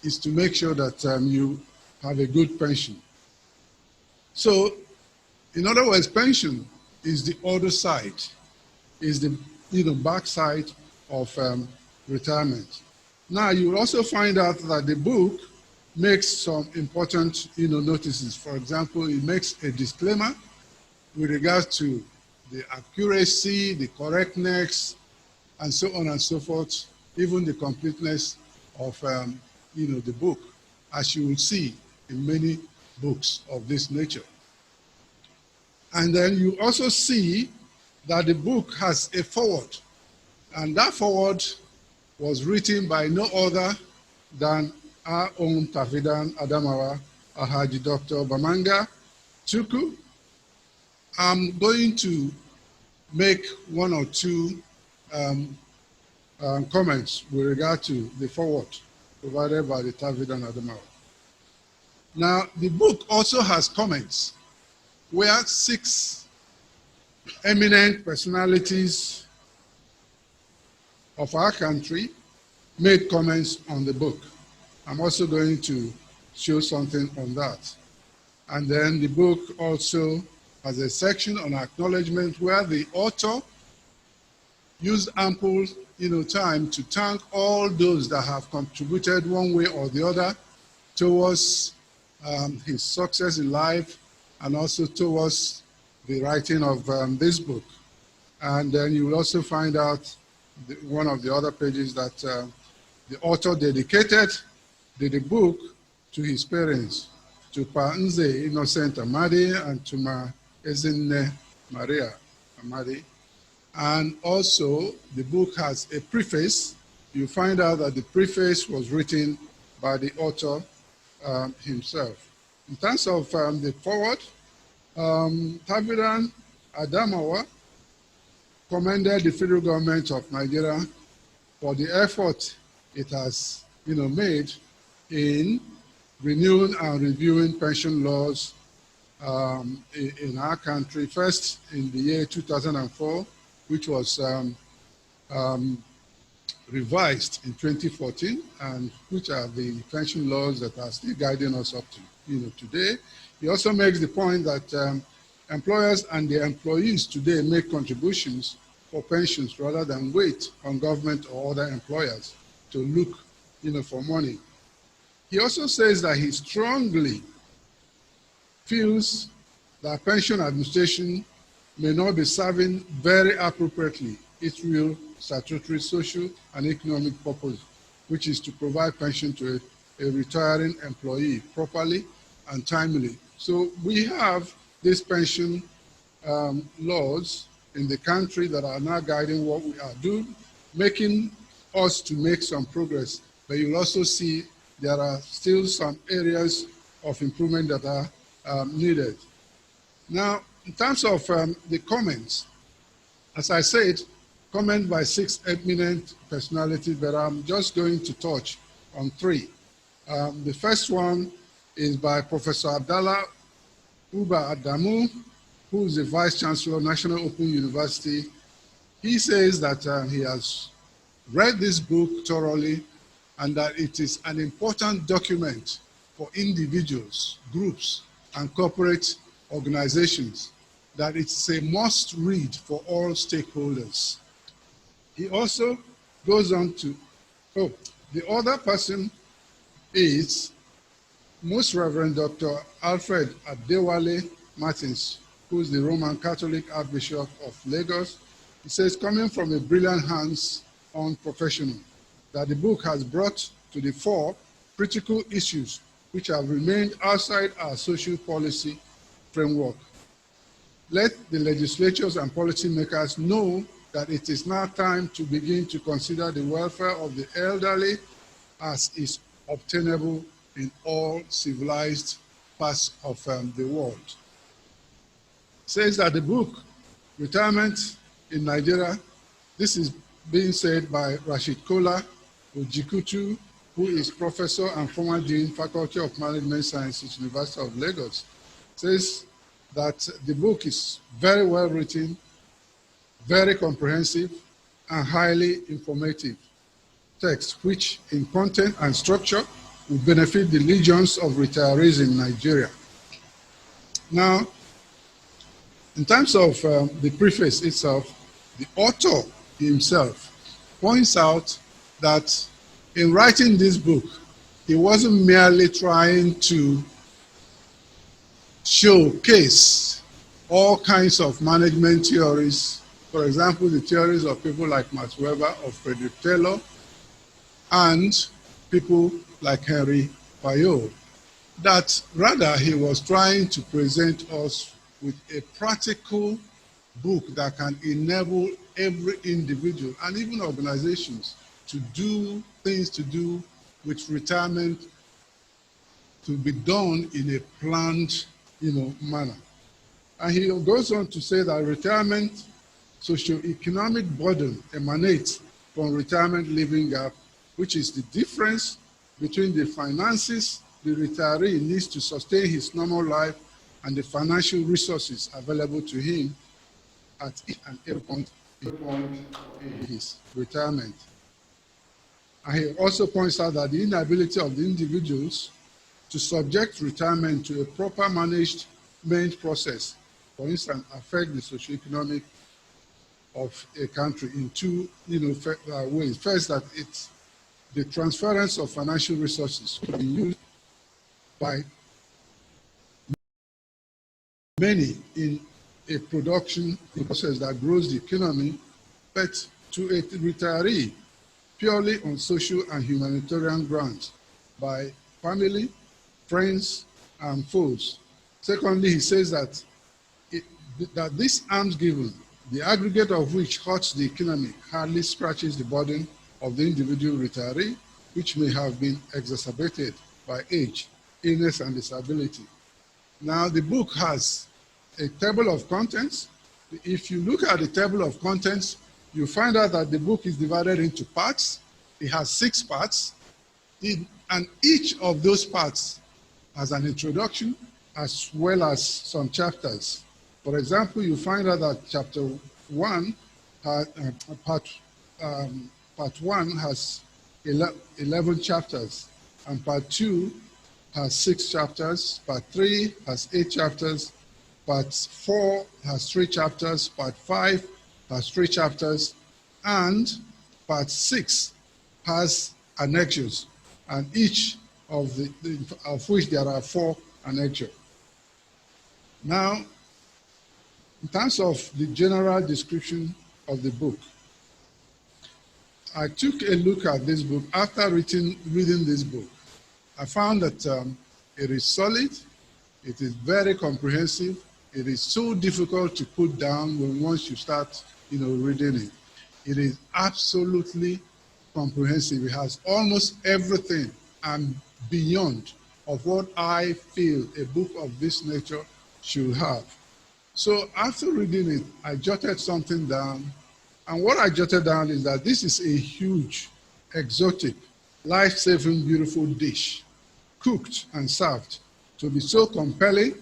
is to make sure that you have a good pension. So, in other words, pension is the other side, is the back side of retirement. Now, you will also find out that the book makes some important notices. For example, it makes a disclaimer with regards to the accuracy, the correctness, and so on and so forth, even the completeness of the book, as you will see in many books of this nature. And then you also see that the book has a foreword, and that foreword was written by no other than our own Tafidan Adamawa, Alhaji Dr. Bamanga Chuku. I'm going to make one or two comments with regard to the foreword provided by the Tafidan Adamawa. Now, the book also has comments where 6 eminent personalities of our country made comments on the book. I'm also going to show something on that. And then the book also has a section on acknowledgement where the author used ample time to thank all those that have contributed one way or the other towards his success in life and also towards the writing of this book. And then you will also find out one of the other pages that the author dedicated the book to his parents, to Pa Nze Innocent Amadi and to Ma Ezinne Maria Amadi. And also the book has a preface. You find out that the preface was written by the author himself. In terms of the foreword, Tafidan Adamawa commended the federal government of Nigeria for the effort it has made in renewing and reviewing pension laws in our country, first in the year 2004, which was revised in 2014, and which are the pension laws that are still guiding us up to today. He also makes the point that employers and their employees today make contributions for pensions rather than wait on government or other employers to look for money. He also says that he strongly feels that pension administration may not be serving very appropriately its real statutory, social, and economic purpose, which is to provide pension to a retiring employee properly and timely. So we have these pension laws in the country that are now guiding what we are doing, making us to make some progress. But you'll also see there are still some areas of improvement that are needed. Now, in terms of the comments, as I said, comment by 6 eminent personalities, but I'm just going to touch on 3. The first one is by Professor Abdallah Uba Adamu, who is the Vice Chancellor of National Open University. He says that he has read this book thoroughly and that it is an important document for individuals, groups, and corporate organizations, that it's a must read for all stakeholders. He also goes on to, the other person is Most Reverend Dr. Alfred Adewale Martins, who is the Roman Catholic Archbishop of Lagos. He says, coming from a brilliant hands-on professional, that the book has brought to the fore critical issues which have remained outside our social policy framework. Let the legislatures and policymakers know that it is now time to begin to consider the welfare of the elderly as is obtainable in all civilized parts of the world. It says that the book, Retirement in Nigeria, this is being said by Rashid Kola Ojikutu, who is professor and former dean, Faculty of Management Sciences, University of Lagos, says that the book is very well written, very comprehensive, and highly informative text, which in content and structure will benefit the legions of retirees in Nigeria. Now, in terms of the preface itself, the author himself points out that in writing this book, he wasn't merely trying to showcase all kinds of management theories, for example, the theories of people like Max Weber or Frederick Taylor, and people like Henry Fayol. that rather he was trying to present us with a practical book that can enable every individual and even organizations to do things to do with retirement to be done in a planned, manner. And he goes on to say that retirement socio-economic burden emanates from retirement living gap, which is the difference between the finances the retiree needs to sustain his normal life and the financial resources available to him at each and every point in his retirement. And he also points out that the inability of the individuals to subject retirement to a proper management process, for instance, affect the socioeconomic of a country in two ways. First, that it's the transference of financial resources to be used by many in a production process that grows the economy, but to a retiree purely on social and humanitarian grounds by family, friends, and foes. Secondly, he says that this alms given, the aggregate of which hurts the economy, hardly scratches the burden of the individual retiree, which may have been exacerbated by age, illness, and disability. Now, the book has a table of contents. If you look at the table of contents, you find out that the book is divided into parts. It has 6 parts, and each of those parts has an introduction as well as some chapters. For example, you find out that chapter 1, part 1 has 11 chapters, and part 2 has 6 chapters, part 3 has 8 chapters, part 4 has 3 chapters, part 5 has 3 chapters, and part 6 has annexures, and each of which there are 4 annexures. Now, in terms of the general description of the book, I took a look at this book. After reading this book, I found that it is solid, it is very comprehensive, it is so difficult to put down once you start reading it. It is absolutely comprehensive. It has almost everything and beyond of what I feel a book of this nature should have. So after reading it, I jotted something down, and what I jotted down is that this is a huge, exotic, life-saving, beautiful dish, cooked and served to be so compelling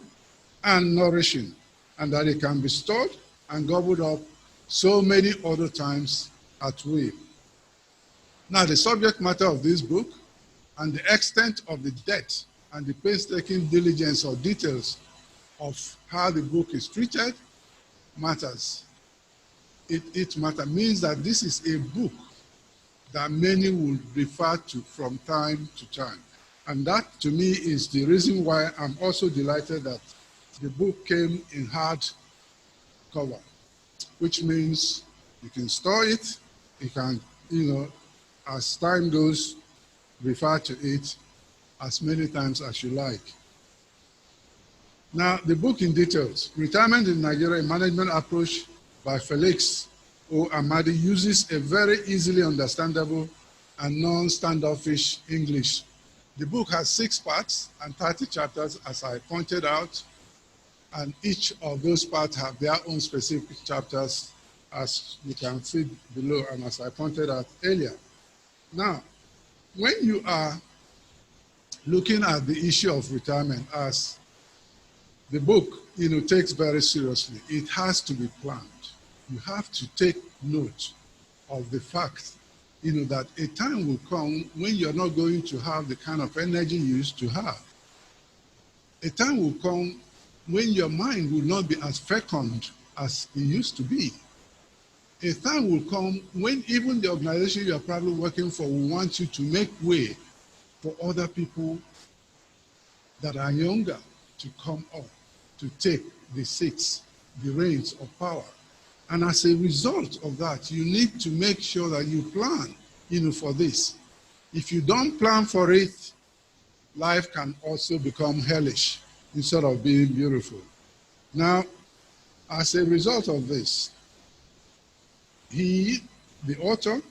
and nourishing, and that it can be stored and gobbled up so many other times at will. Now, the subject matter of this book and the extent of the depth and the painstaking diligence or details of how the book is treated matters. It means that this is a book that many will refer to from time to time. And that, to me, is the reason why I'm also delighted that the book came in hard cover, which means you can store it, you can, as time goes, refer to it as many times as you like. Now, the book in details. Retirement in Nigeria, a management approach by Felix Amadi uses a very easily understandable and non-standoffish English. The book has 6 parts and 30 chapters, as I pointed out, and each of those parts have their own specific chapters, as you can see below and as I pointed out earlier. Now, when you are looking at the issue of retirement, as the book takes very seriously, it has to be planned. You have to take note of the fact that a time will come when you're not going to have the kind of energy you used to have. A time will come when your mind will not be as fecund as it used to be. A time will come when even the organization you're probably working for will want you to make way for other people that are younger to come up, to take the seats, the reins of power. And as a result of that, you need to make sure that you plan, for this. If you don't plan for it, life can also become hellish instead of being beautiful. Now, as a result of this, the author,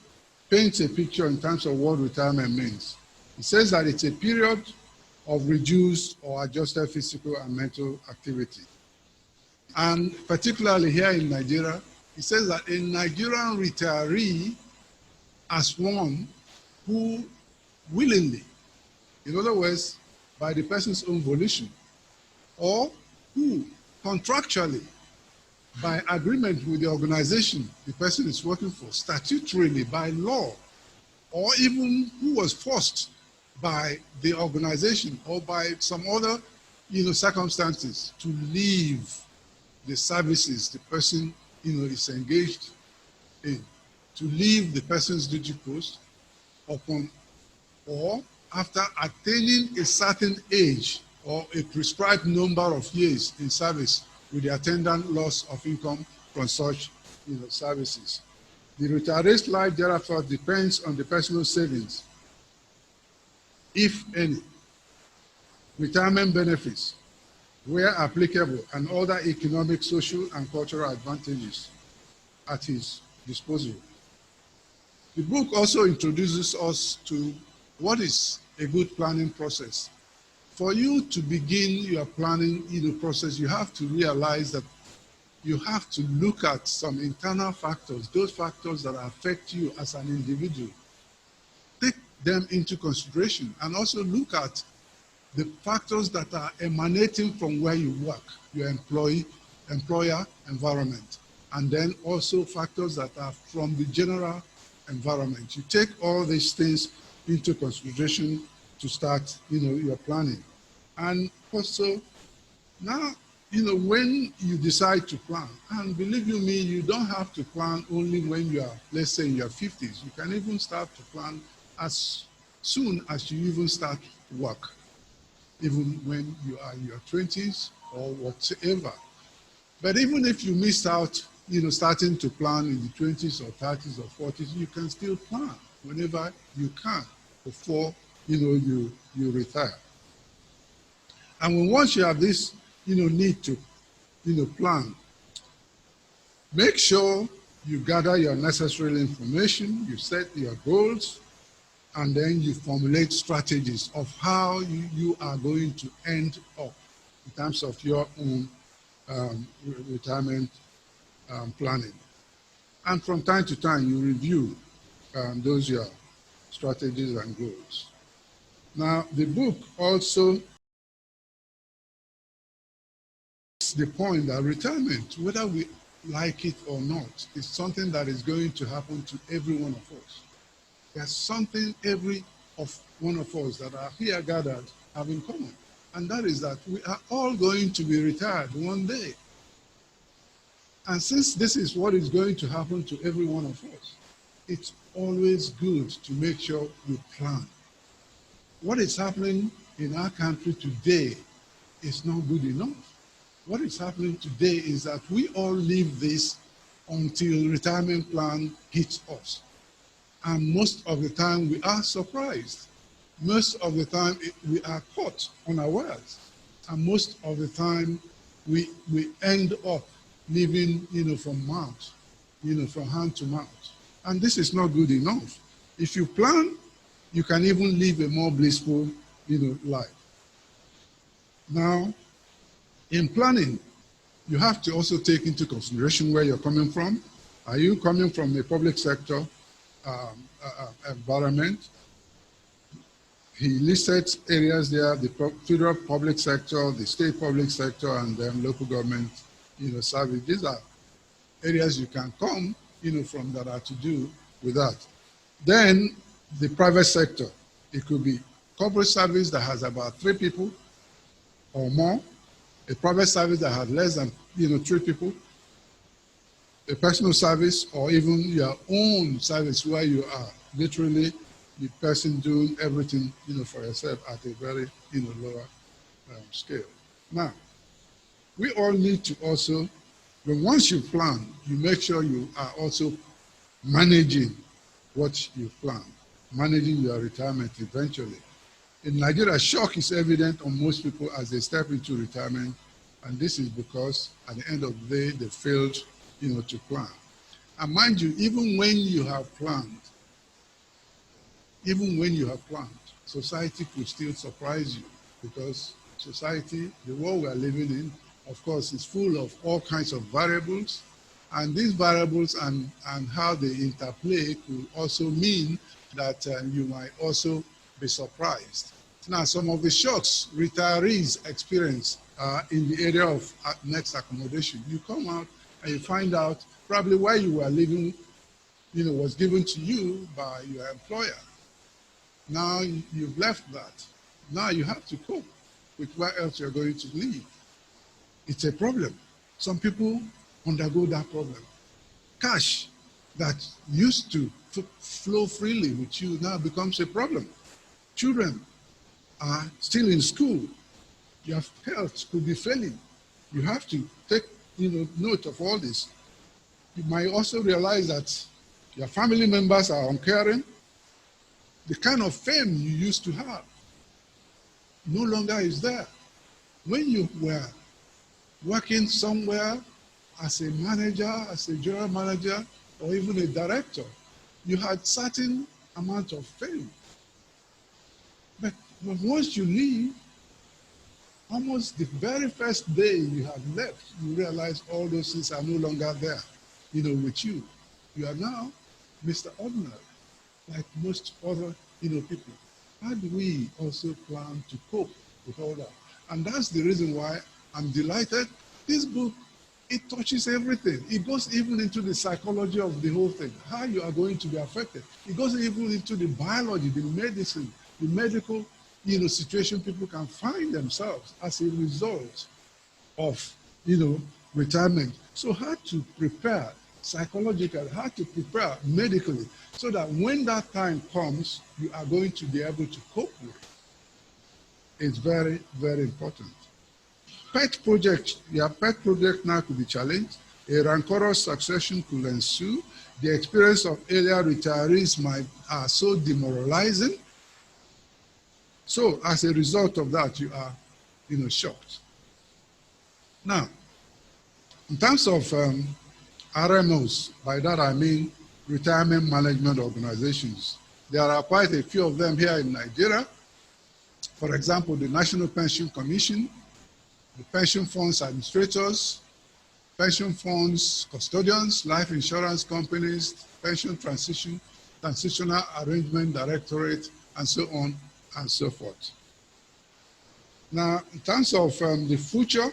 paints a picture in terms of what retirement means. He says that it's a period of reduced or adjusted physical and mental activity. And particularly here in Nigeria, he says that a Nigerian retiree as one who willingly, in other words, by the person's own volition, or who contractually, by agreement with the organization the person is working for, statutorily, by law, or even who was forced by the organization or by some other circumstances to leave the services the person is engaged in, to leave the person's duty post upon or after attaining a certain age or a prescribed number of years in service with the attendant loss of income from such services. The retiree's life thereafter depends on the personal savings, if any, retirement benefits, where applicable, and other economic, social, and cultural advantages at his disposal. The book also introduces us to what is a good planning process. For you to begin your planning process, you have to realize that you have to look at some internal factors, those factors that affect you as an individual. Take them into consideration and also look at the factors that are emanating from where you work, your employer environment, and then also factors that are from the general environment. You take all these things into consideration to start, your planning. And also, now, when you decide to plan, and believe you me, you don't have to plan only when you are, let's say, in your 50s. You can even start to plan as soon as you even start work, even when you are in your 20s or whatever. But even if you missed out, starting to plan in the 20s or 30s or 40s, you can still plan whenever you can before, you retire. And once you have this, need to, plan, make sure you gather your necessary information, you set your goals, and then you formulate strategies of how you are going to end up in terms of your own retirement planning. And from time to time, you review those your strategies and goals. Now, the book also the point that retirement, whether we like it or not, is something that is going to happen to every one of us. There's something every one of us that are here gathered have in common, and that is that we are all going to be retired one day. And since this is what is going to happen to every one of us, it's always good to make sure you plan. What is happening in our country today is not good enough. What is happening today is that we all leave this until retirement plan hits us. And most of the time we are surprised. Most of the time we are caught unawares. And most of the time we end up living, from mouth, from hand to mouth. And this is not good enough. If you plan, you can even live a more blissful, life. Now, in planning, you have to also take into consideration where you're coming from. Are you coming from a public sector environment? He listed areas there, the federal public sector, the state public sector, and then local government, service. These are areas you can come, from that are to do with that. Then the private sector, it could be corporate service that has about 3 people or more, a private service that has less than 3 people, a personal service, or even your own service where you are literally the person doing everything for yourself at a very lower scale. Now, we all need to also, but once you plan, you make sure you are also managing what you plan, managing your retirement eventually. In Nigeria, shock is evident on most people as they step into retirement, and this is because at the end of the day, they failed, to plan. And mind you, even when you have planned, society could still surprise you, because society, the world we are living in, of course, is full of all kinds of variables, and these variables and how they interplay could also mean that you might also be surprised. Now, some of the shocks retirees experience in the area of next accommodation. You come out and you find out probably where you were living, was given to you by your employer. Now you've left that. Now you have to cope with where else you're going to live. It's a problem. Some people undergo that problem. Cash that used to flow freely with you now becomes a problem. Children are still in school. Your health could be failing. You have to take note of all this. You might also realize that your family members are uncaring. The kind of fame you used to have no longer is there. When you were working somewhere as a manager, as a general manager, or even a director, you had certain amount of fame. But once you leave, almost the very first day you have left, you realize all those things are no longer there, with you. You are now Mr. Ordinary, like most other, people. How do we also plan to cope with all that? And that's the reason why I'm delighted. This book, it touches everything. It goes even into the psychology of the whole thing, how you are going to be affected. It goes even into the biology, the medicine, the medical, situation people can find themselves as a result of, retirement. So how to prepare psychologically, how to prepare medically, so that when that time comes, you are going to be able to cope with it. It's very, very important. Pet project, your pet project now could be challenged. A rancorous succession could ensue. The experience of earlier retirees are so demoralizing. So as a result of that, you are, shocked. Now, in terms of RMOs, by that I mean retirement management organizations, there are quite a few of them here in Nigeria. For example, the National Pension Commission, the pension funds administrators, pension funds custodians, life insurance companies, pension transitional arrangement directorate, and so on and so forth. Now, in terms of the future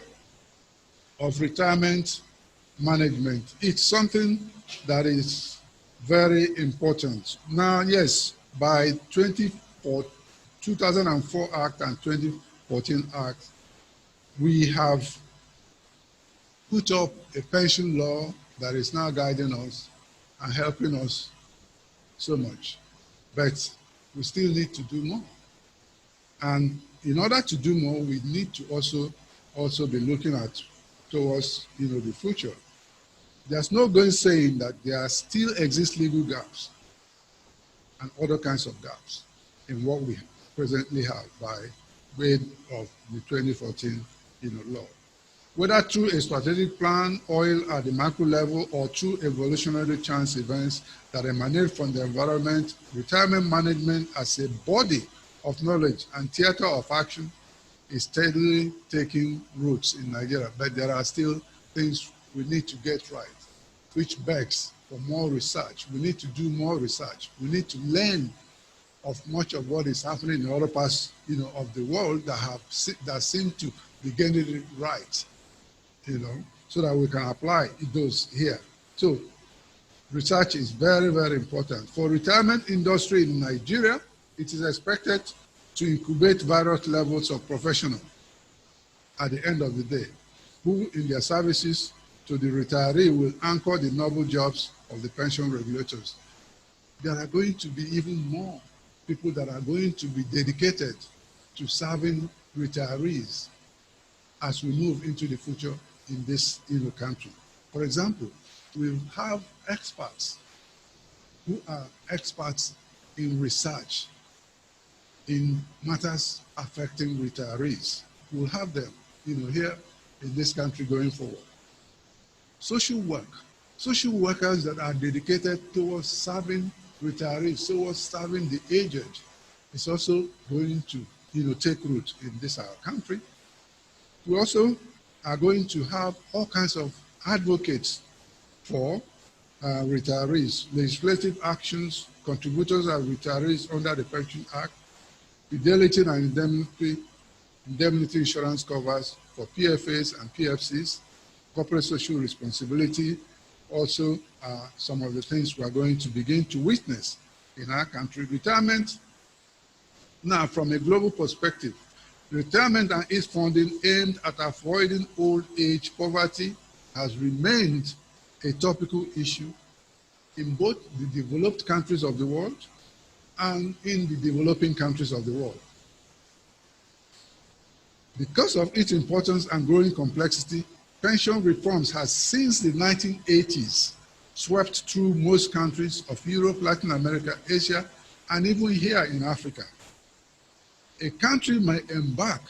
of retirement management, it's something that is very important. Now, yes, by 2004 Act and 2014 Act, we have put up a pension law that is now guiding us and helping us so much. But we still need to do more. And in order to do more, we need to also be looking at towards the future. There's no going saying that there still exist legal gaps and other kinds of gaps in what we presently have by way of the 2014 law. Whether through a strategic plan, oil at the macro level, or through evolutionary chance events that emanate from the environment, retirement management as a body of knowledge and theater of action is steadily taking roots in Nigeria. But there are still things we need to get right, which begs for more research. We need to do more research. We need to learn of much of what is happening in other parts, of the world that seem to be getting it right, so that we can apply those here. So research is very, very important. For retirement industry in Nigeria, it is expected to incubate various levels of professionals at the end of the day, who in their services to the retiree will anchor the noble jobs of the pension regulators. There are going to be even more people that are going to be dedicated to serving retirees as we move into the future in this country. For example, we have experts who are experts in research in matters affecting retirees. We'll have them, here in this country going forward. Social work. Social workers that are dedicated towards serving retirees, towards serving the aged, is also going to, take root in this our country. We also are going to have all kinds of advocates for retirees, legislative actions, contributors and retirees under the Pension Act, fidelity and indemnity insurance covers for PFAs and PFCs, corporate social responsibility, also some of the things we are going to begin to witness in our country. Retirement, now from a global perspective, retirement and its funding aimed at avoiding old age poverty has remained a topical issue in both the developed countries of the world and in the developing countries of the world. Because of its importance and growing complexity, pension reforms has since the 1980s swept through most countries of Europe, Latin America, Asia, and even here in Africa. A country may embark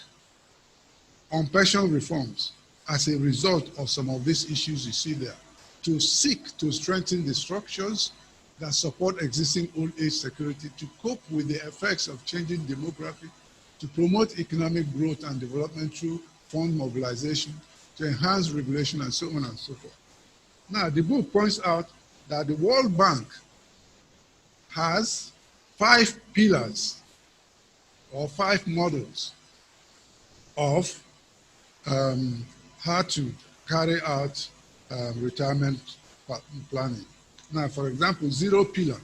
on pension reforms as a result of some of these issues you see there, to seek to strengthen the structures that support existing old age security, to cope with the effects of changing demography, to promote economic growth and development through fund mobilization, to enhance regulation, and so on and so forth. Now, the book points out that the World Bank has 5 pillars or 5 models of how to carry out retirement planning. Now, for example, zero pillar.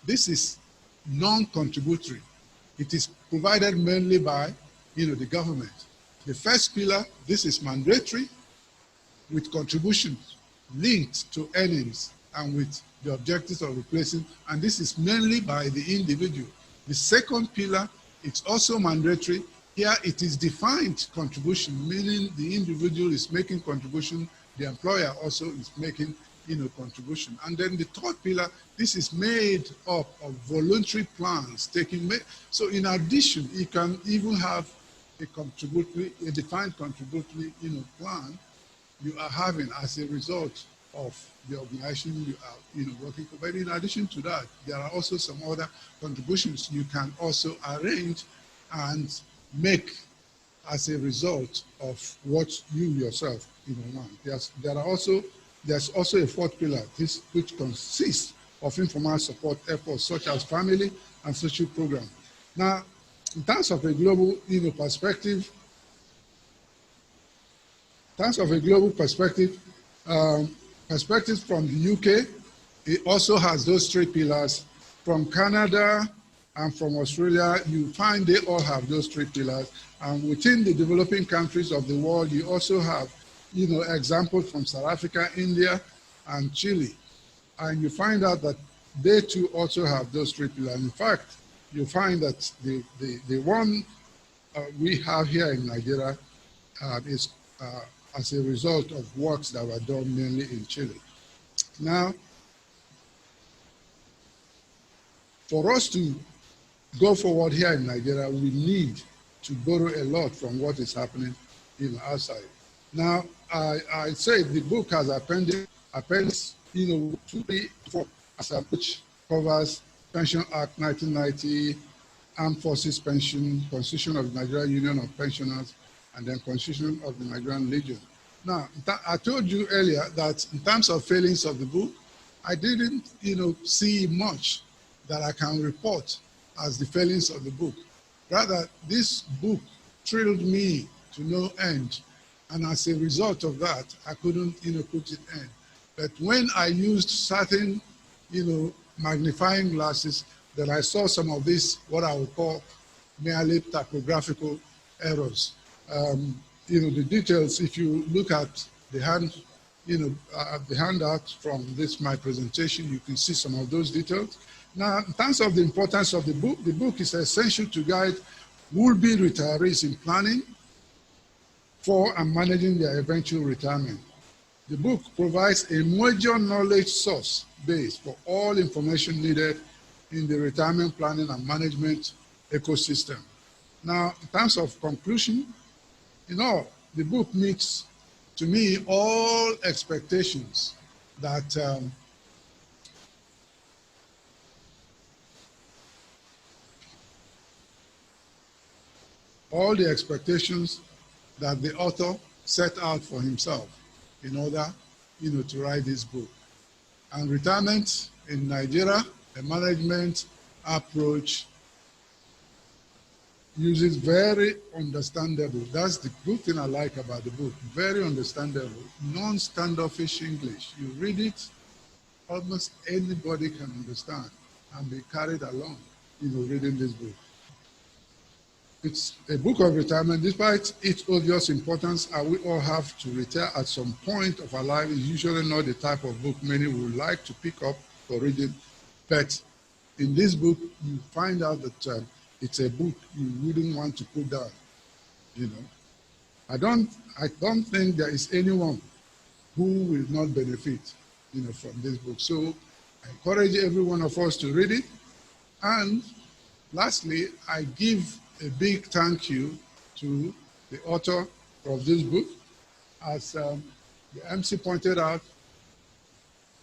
This is non-contributory. It is provided mainly by, the government. The first pillar, this is mandatory with contributions linked to earnings and with the objectives of replacing, and this is mainly by the individual. The second pillar, it's also mandatory. Here it is defined contribution, meaning the individual is making contribution, the employer also is making contribution. And then the third pillar, this is made up of voluntary plans so in addition, you can even have a defined contributory plan you are having as a result of the organization you are working for. But in addition to that, there are also some other contributions you can also arrange and make as a result of what you yourself want. There's also a fourth pillar, which consists of informal support efforts such as family and social programs. Now, in terms of a global perspective, perspectives from the UK, it also has those 3 pillars. From Canada and from Australia, you find they all have those 3 pillars. And within the developing countries of the world, you also have examples from South Africa, India, and Chile. And you find out that they too also have those 3 pillars. In fact, you find that the one we have here in Nigeria is as a result of works that were done mainly in Chile. Now, for us to go forward here in Nigeria, we need to borrow a lot from what is happening outside. Now, I say the book has appendix 2, 3, 4, which covers Pension Act 1990, Armed Forces Pension, Constitution of the Nigerian Union of Pensioners, and then Constitution of the Nigerian Legion. Now, I told you earlier that in terms of failings of the book, I didn't, see much that I can report as the failings of the book. Rather, this book thrilled me to no end. And as a result of that, I couldn't, put it in. But when I used certain, magnifying glasses, then I saw some of this, what I would call merely typographical errors. The details, if you look at the the handout from my presentation, you can see some of those details. Now, in terms of the importance of the book is essential to guide would-be retirees in planning for and managing their eventual retirement. The book provides a major knowledge source base for all information needed in the retirement planning and management ecosystem. Now, in terms of conclusion, the book meets, to me, all expectations that all the expectations that the author set out for himself in order, to write this book. And retirement in Nigeria, a management approach uses very understandable, that's the good thing I like about the book, very understandable, non-standoffish English. You read it, almost anybody can understand and be carried along, reading this book. It's a book of retirement. Despite its obvious importance, we all have to retire at some point of our life. It's usually not the type of book many would like to pick up for reading. But in this book, you find out that it's a book you wouldn't want to put down. I don't think there is anyone who will not benefit, from this book. So I encourage every one of us to read it. And lastly, I give a big thank you to the author of this book. As the MC pointed out,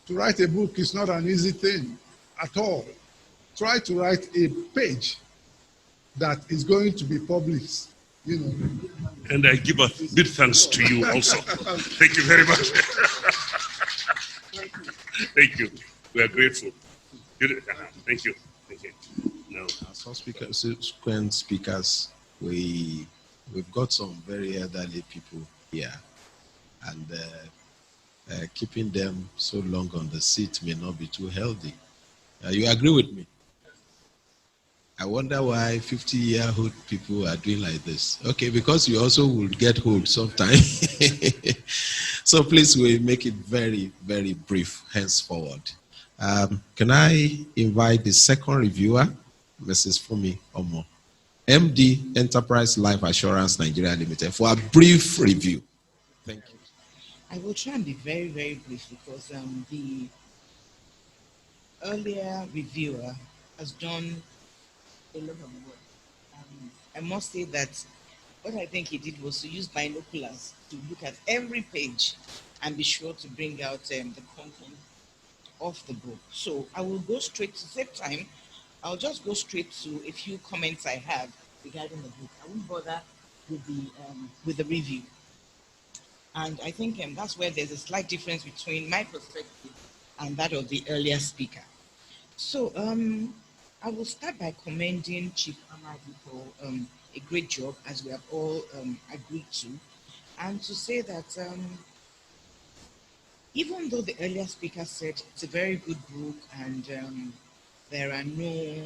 to write a book is not an easy thing at all. Try to write a page that is going to be published, And I give a big thanks to you also. Thank you very much. Thank you. We are grateful. Thank you. Thank you. No. Subsequent speakers, we've got some very elderly people here, and keeping them so long on the seat may not be too healthy. You agree with me? I wonder why 50-year-old people are doing like this. Okay, because you also will get old sometime. So please, we'll make it very, very brief henceforward. Can I invite the second reviewer, Mrs. Fumi Omo, MD, Enterprise Life Assurance Nigeria Limited, for a brief review. Thank you. I will try and be very, very brief because the earlier reviewer has done a lot of work. I must say that what I think he did was to use binoculars to look at every page and be sure to bring out the content of the book. So I will go straight to save time. I'll just go straight to a few comments I have regarding the book. I won't bother with the review. And I think that's where there's a slight difference between my perspective and that of the earlier speaker. So I will start by commending Chief Amadi for a great job, as we have all agreed to, and to say that even though the earlier speaker said it's a very good book and there are no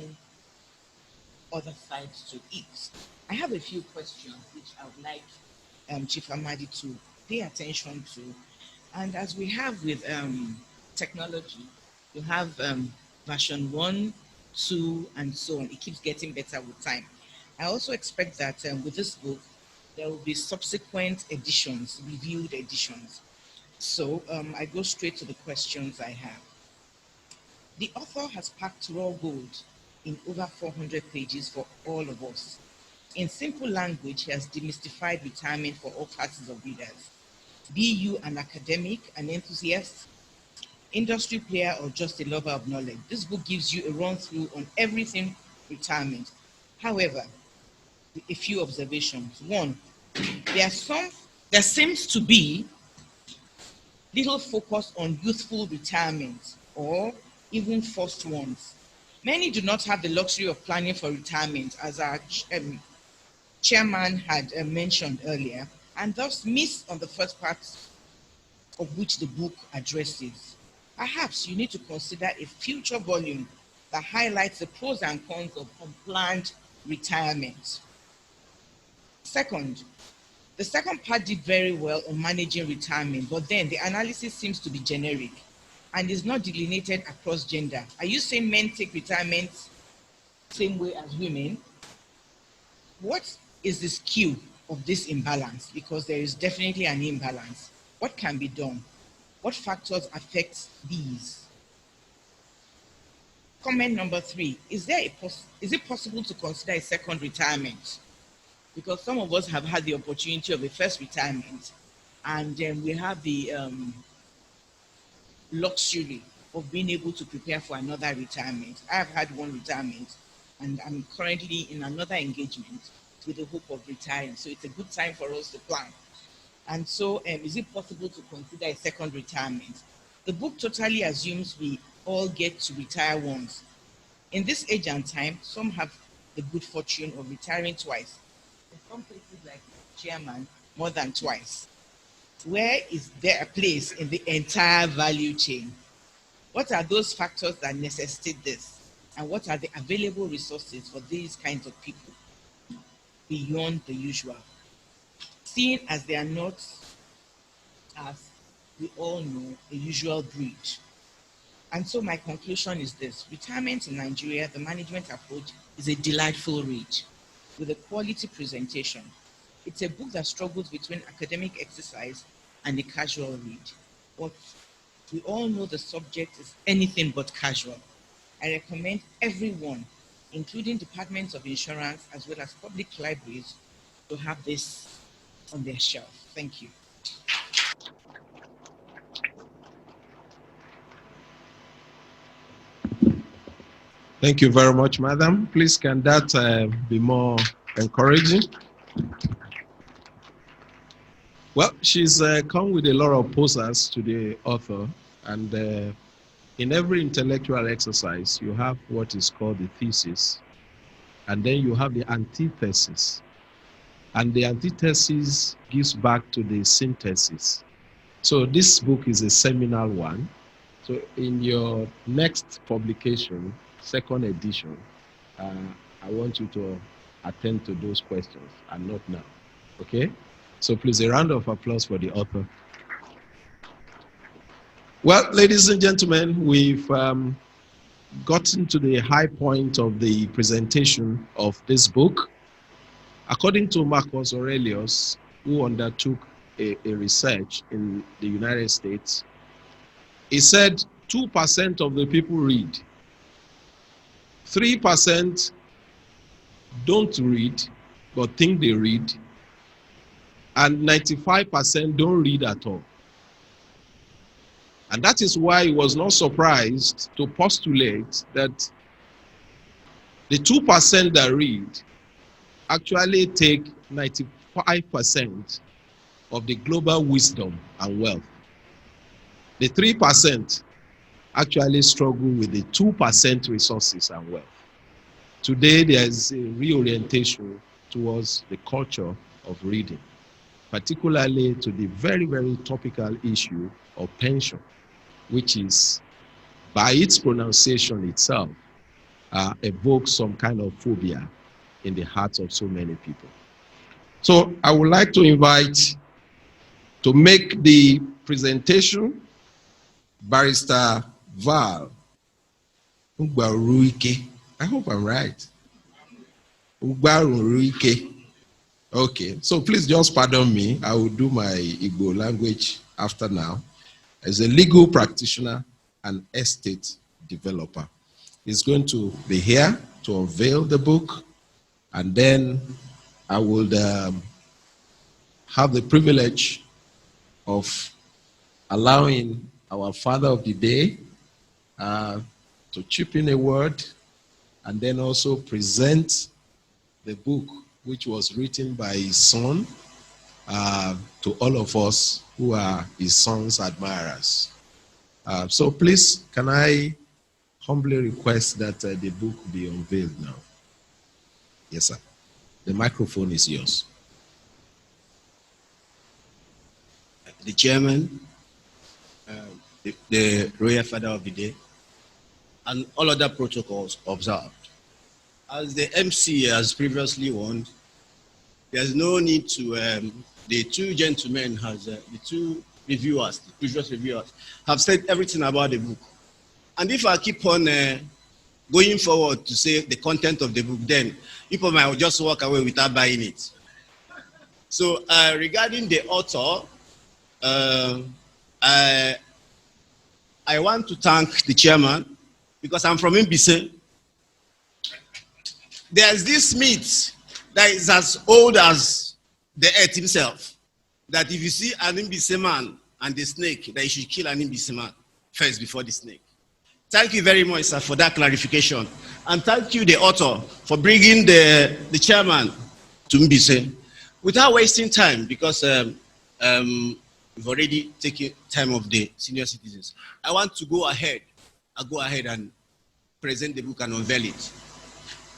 other sides to it, I have a few questions which I would like Chief Amadi to pay attention to. And as we have with technology, you have version 1, 2, and so on. It keeps getting better with time. I also expect that with this book, there will be subsequent editions, reviewed editions. So I go straight to the questions I have. The author has packed raw gold in over 400 pages for all of us. In simple language, he has demystified retirement for all classes of readers. Be you an academic, an enthusiast, industry player, or just a lover of knowledge, this book gives you a run-through on everything retirement. However, a few observations. One, there seems to be little focus on youthful retirement or even forced ones. Many do not have the luxury of planning for retirement, as our chairman had mentioned earlier, and thus miss on the first part of which the book addresses. Perhaps you need to consider a future volume that highlights the pros and cons of unplanned retirement. Second, the second part did very well on managing retirement, but then the analysis seems to be generic and is not delineated across gender. Are you saying men take retirement same way as women? What is the skew of this imbalance? Because there is definitely an imbalance. What can be done? What factors affect these? Comment number 3, is it possible to consider a second retirement? Because some of us have had the opportunity of a first retirement, and then we have the luxury of being able to prepare for another retirement. I have had one retirement, and I'm currently in another engagement with the hope of retiring. So it's a good time for us to plan. And so, is it possible to consider a second retirement? The book totally assumes we all get to retire once. In this age and time, some have the good fortune of retiring twice. In some places, like chairman, more than twice. Where is there a place in the entire value chain? What are those factors that necessitate this? And what are the available resources for these kinds of people beyond the usual? Seeing as they are not, as we all know, a usual breed. And so my conclusion is this: retirement in Nigeria, the management approach, is a delightful read with a quality presentation. It's a book that struggles between academic exercise and a casual read. But we all know the subject is anything but casual. I recommend everyone, including departments of insurance as well as public libraries, to have this on their shelf. Thank you. Thank you very much, madam. Please, can that be more encouraging? Well, she's come with a lot of posters to the author, and in every intellectual exercise, you have what is called the thesis, and then you have the antithesis. And the antithesis gives back to the synthesis. So this book is a seminal one. So in your next publication, second edition, I want you to attend to those questions and not now, okay? So please, a round of applause for the author. Well, ladies and gentlemen, we've gotten to the high point of the presentation of this book. According to Marcus Aurelius, who undertook a research in the United States, he said 2% of the people read, 3% don't read but think they read, and 95% don't read at all. And that is why he was not surprised to postulate that the 2% that read actually take 95% of the global wisdom and wealth. The 3% actually struggle with the 2% resources and wealth. Today, there is a reorientation towards the culture of reading, particularly to the very, very topical issue of pension, which is, by its pronunciation itself, evokes some kind of phobia in the hearts of so many people. So I would like to invite to make the presentation Barrister Val Ugbaruike. I hope I'm right. Ugbaruike. Okay, so please just pardon me. I will do my Igbo language after now. As a legal practitioner and estate developer, he's going to be here to unveil the book, and then I would have the privilege of allowing our father of the day to chip in a word, and then also present the book which was written by his son to all of us who are his son's admirers. So please, can I humbly request that the book be unveiled now? Yes, sir. The microphone is yours. The chairman, the royal father of the day, and all other protocols observed. As the MC has previously warned, there's no need to, the two gentlemen, the two reviewers, the previous reviewers, have said everything about the book. And if I keep on going forward to say the content of the book, then people might just walk away without buying it. So regarding the author, I want to thank the chairman because I'm from Mbise. There's this myth that is as old as the earth himself, that if you see an Mbise man and the snake, that you should kill an Mbise man first before the snake. Thank you very much, sir, for that clarification. And thank you, the author, for bringing the chairman to Mbise. Without wasting time, because we've already taken time of the senior citizens, I want to go ahead. I'll go ahead and present the book and unveil it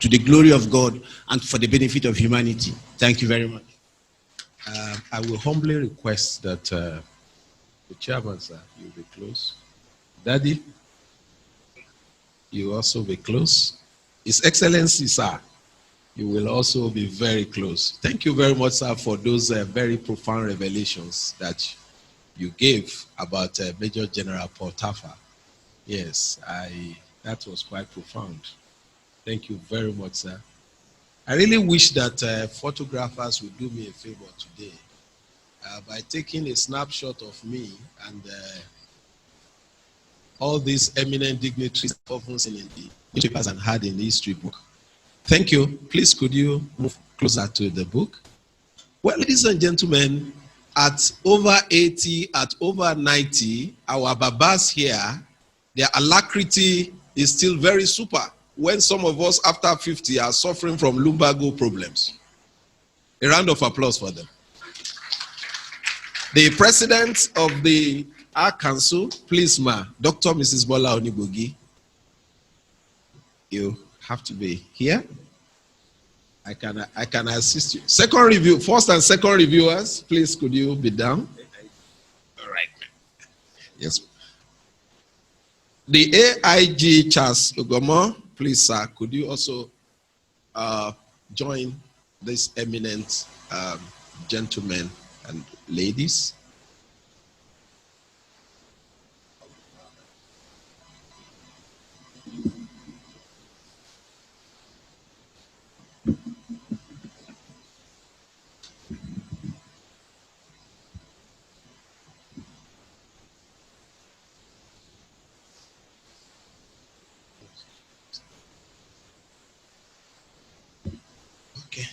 to the glory of God and for the benefit of humanity. Thank you very much. I will humbly request that the chairman, sir, you be close. Daddy, you also be close. His Excellency, sir, you will also be very close. Thank you very much, sir, for those very profound revelations that you gave about Major General Paul Tafa. Yes, that was quite profound. Thank you very much, sir. I really wish that photographers would do me a favor today by taking a snapshot of me and all these eminent dignitaries often seen in the newspapers and had in the history book. Thank you. Please, could you move closer to the book? Well, ladies and gentlemen, at over 80, at over 90, our babas here, their alacrity is still very super, when some of us after 50 are suffering from lumbago problems. A round of applause for them. The president of the Our Council, please, ma, Dr. Mrs. Bola Onigogi, you have to be here. I can assist you. Second review, first and second reviewers, please, could you be down? All right. Yes. The AIG Charles Ogomo, please, sir, could you also join this eminent gentlemen and ladies? Okay.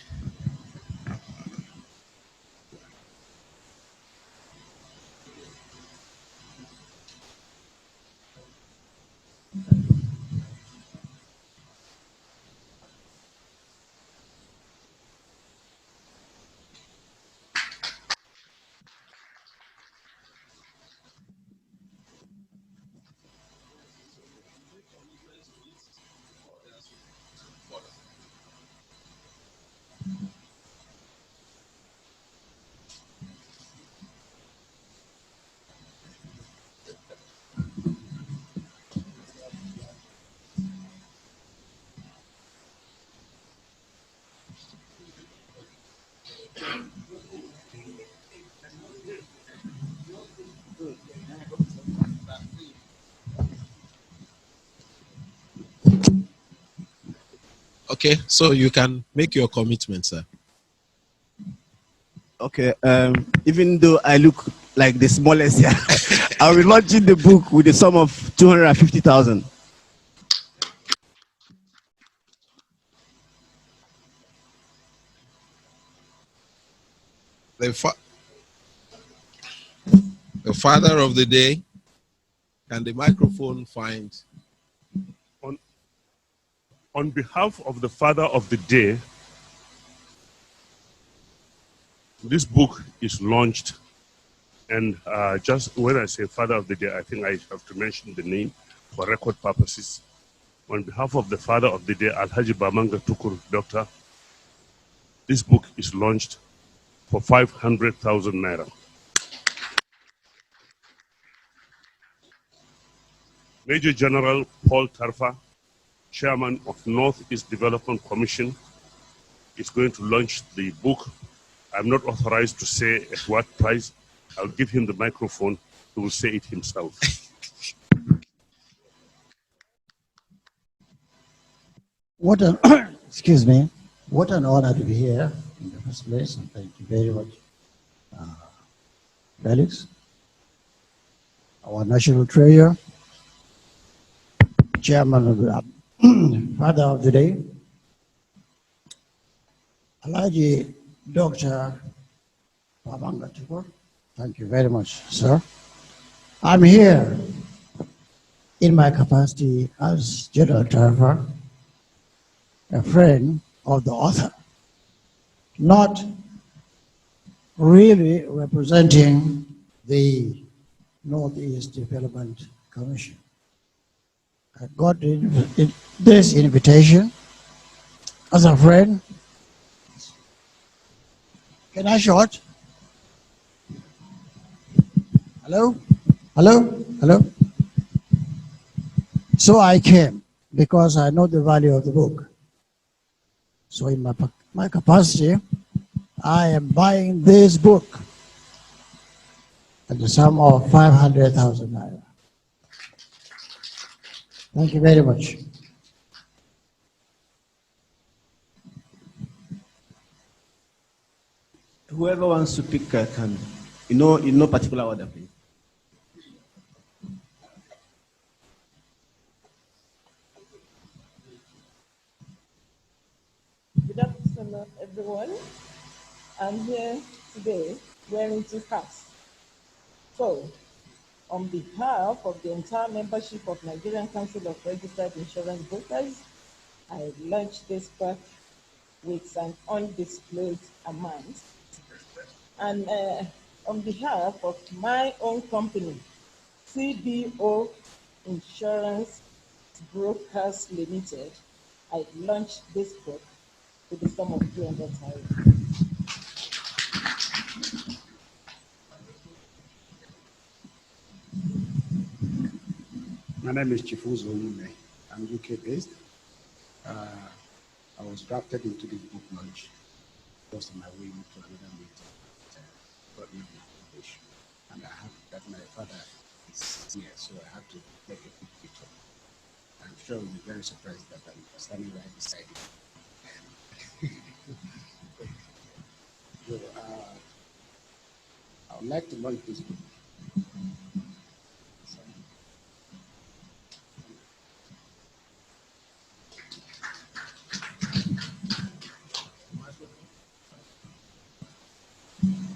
Okay, so you can make your commitment, sir. Okay, even though I look like the smallest here, I'll be launching the book with a sum of 250,000. The father of the day, can the microphone find? On behalf of the father of the day, this book is launched, and just when I say father of the day, I think I have to mention the name for record purposes. On behalf of the father of the day, Alhaji Bamanga Tukur, Doctor, this book is launched for 500,000 naira. Major General Paul Tarfa, Chairman of Northeast Development Commission, is going to launch the book. I'm not authorized to say at what price. I'll give him the microphone. He will say it himself. What an excuse me. What an honor to be here in the first place, and thank you very much, Felix, our national treasurer. Chairman of the Father of the Day, Alhaji Dr. Babanga Tukur. Thank you very much, sir. I'm here in my capacity as General Driver, a friend of the author, not really representing the Northeast Development Commission. I got this invitation as a friend. Can I short? Hello? Hello? Hello? So I came because I know the value of the book. So in my capacity, I am buying this book at the sum of 500,000 naira. Thank you very much. Whoever wants to pick can, in no particular order, please. Good afternoon, everyone. I'm here today wearing two hats. So, on behalf of the entire membership of Nigerian Council of Registered Insurance Brokers, I launched this book with an undisclosed amount. And on behalf of my own company, CBO Insurance Brokers Limited, I launched this book with the sum of 200,000. My name is Chifuzo Umume. I'm UK based. I was drafted into this book launch just on my way to another meeting. Got me the information. And I have that my father is here, so I have to make a quick picture. I'm sure you'll be very surprised that I'm standing right beside him. So, I would like to launch this book.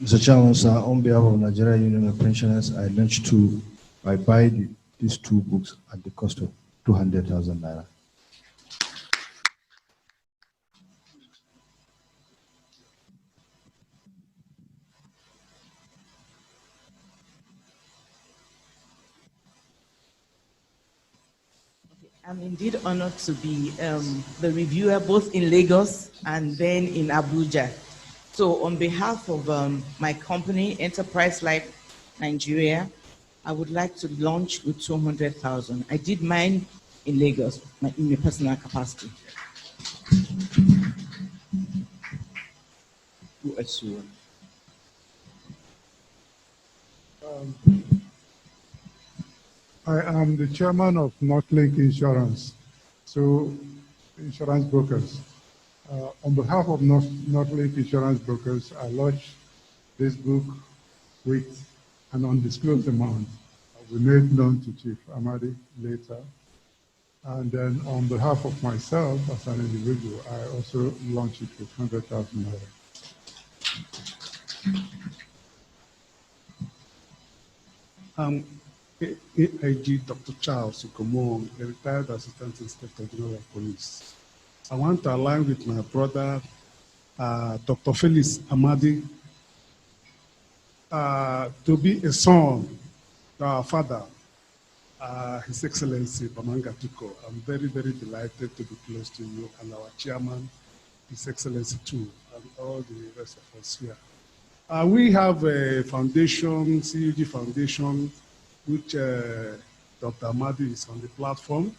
Mr. Chairman, sir, on behalf of Nigeria Union of Pensioners, I buy these two books at the cost of 200,000 naira. I'm indeed honored to be the reviewer both in Lagos and then in Abuja. So on behalf of my company, Enterprise Life Nigeria, I would like to launch with 200,000. I did mine in Lagos in my personal capacity. Who else you want? I am the chairman of Northlink Insurance, so insurance brokers. On behalf of Northlink Insurance Brokers, I launched this book with an undisclosed amount. We made known to Chief Amadi later. And then on behalf of myself as an individual, I also launched it with 100,000 naira. AIG Dr. Charles Ukomo, a retired Assistant Inspector General of Police. I want to align with my brother, Dr. Felix Amadi, to be a son to our father, His Excellency Bamanga Tuko. I'm very, very delighted to be close to you and our chairman, His Excellency too, and all the rest of us here. We have a foundation, CUG Foundation, which Dr. Amadi is on the platform.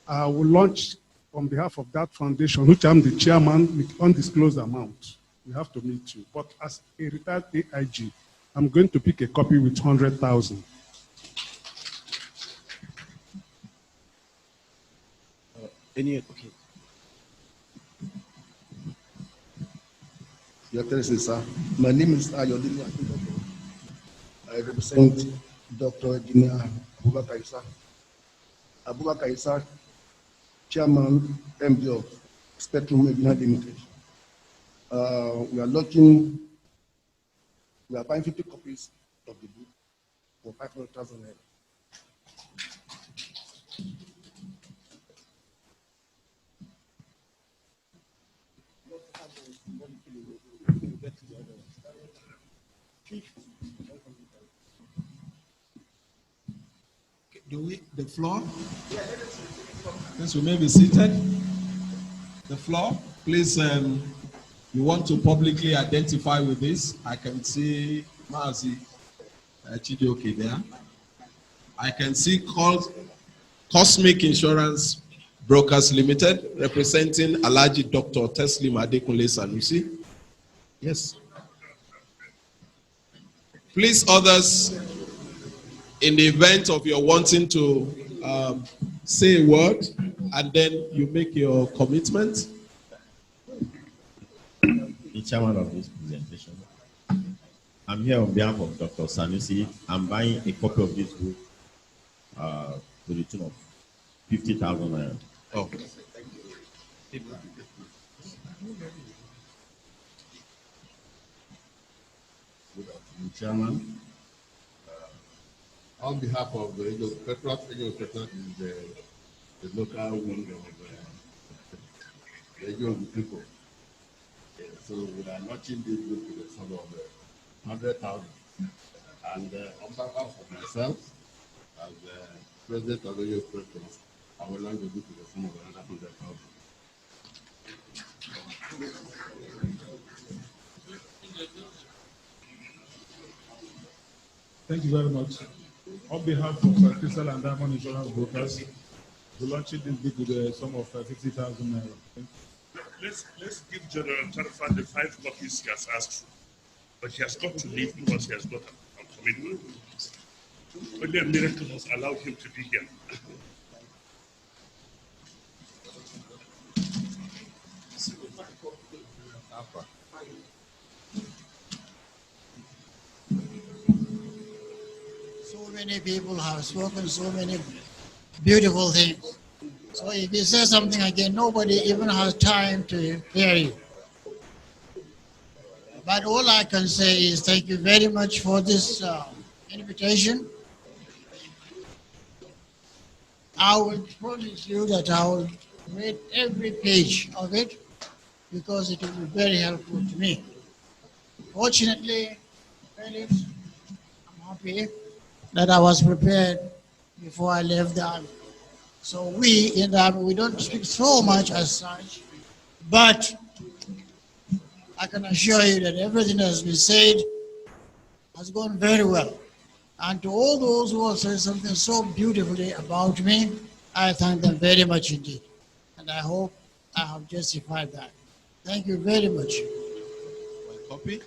I will launch on behalf of that foundation, which I'm the chairman, with undisclosed amount. We have to meet you. But as a retired AIG, I'm going to pick a copy with 100,000. Okay. Your Excellency, sir. My name is Ayodele. I represent Dr. Engineer Abubakar Isa, Chairman, MD of Spectrum Engineer Limited. We are buying 50 copies of the book for 500,000 naira. The floor? Yes, we may be seated. The floor, please. You want to publicly identify with this? I can see Mazi Chidioke there. I can see Cosmic Insurance Brokers Limited, representing Alhaji Dr. Teslim Adekunle Sanusi. Yes. Please, others, in the event of your wanting to say a word, and then you make your commitment. The chairman of this presentation. I'm here on behalf of Dr. Sanusi. I'm buying a copy of this book to the tune of 50,000 naira. Oh. Good afternoon, Chairman. On behalf of the Preface is the local wing of the young people. So we are launching this book to the sum of 100,000. And on behalf of myself, as the president of the youth Preface, I will launch the book to the sum of 100,000. Thank you very much. On behalf of Crystal and Diamond Insurance Brokers, we're launching this book with a sum of 50,000 naira. Let's give General Tarfan the 5 copies he has asked for. But he has got to leave because he has got a commitment. Only a miracle has allowed him to be here. So many people have spoken so many beautiful things. So if you say something again, nobody even has time to hear you. But all I can say is thank you very much for this invitation. I will promise you that I will read every page of it because it will be very helpful to me. Fortunately, Felix, I'm happy that I was prepared before I left the army. So we in the army, we don't speak so much as such, but I can assure you that everything that has been said has gone very well. And to all those who have said something so beautifully about me, I thank them very much indeed. And I hope I have justified that. Thank you very much. One copy.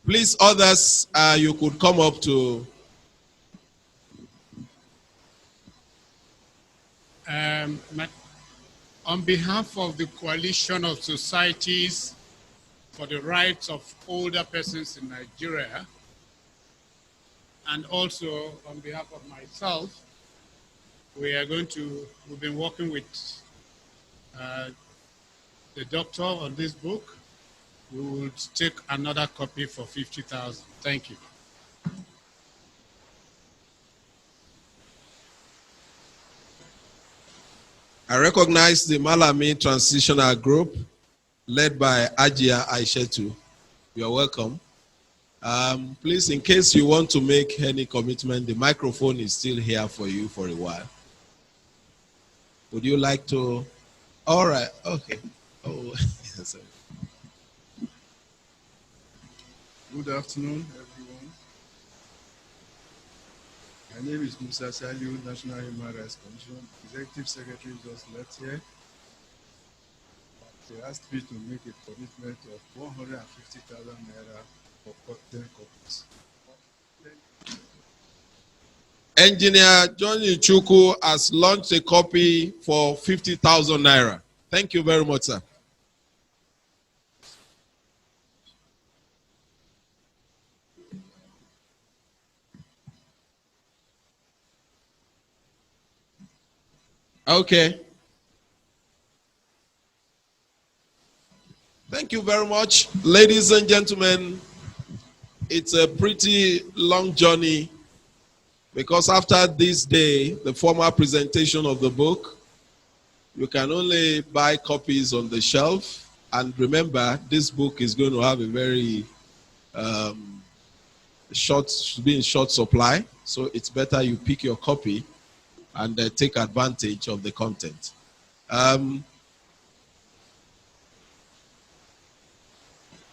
Please, others, you could come up to. On behalf of the Coalition of Societies for the Rights of Older Persons in Nigeria, and also on behalf of myself, we've been working with the doctor on this book. We will take another copy for 50,000. Thank you. I recognize the Malami Transitional Group led by Ajia Aishetu. You are welcome. Please, in case you want to make any commitment, the microphone is still here for you for a while. Would you like to? All right. Okay. Oh, yes. Good afternoon, everyone. My name is Musa Saliu, National Human Rights Commission, Executive Secretary just left here. They asked me to make a commitment of 150,000 naira for 10 copies. Engineer Johnny Chuku has launched a copy for 50,000 naira. Thank you very much, sir. Okay. Thank you very much. Ladies and gentlemen, it's a pretty long journey because after this day, the formal presentation of the book, you can only buy copies on the shelf. And remember, this book is going to have a very short supply. So it's better you pick your copy and take advantage of the content.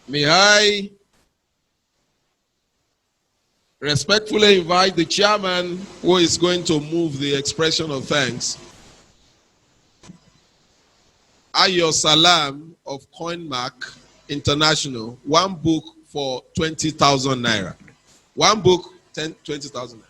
May I respectfully invite the chairman who is going to move the expression of thanks, Ayo Salam of CoinMark International, one book for 20,000 naira. One book, 20,000 naira.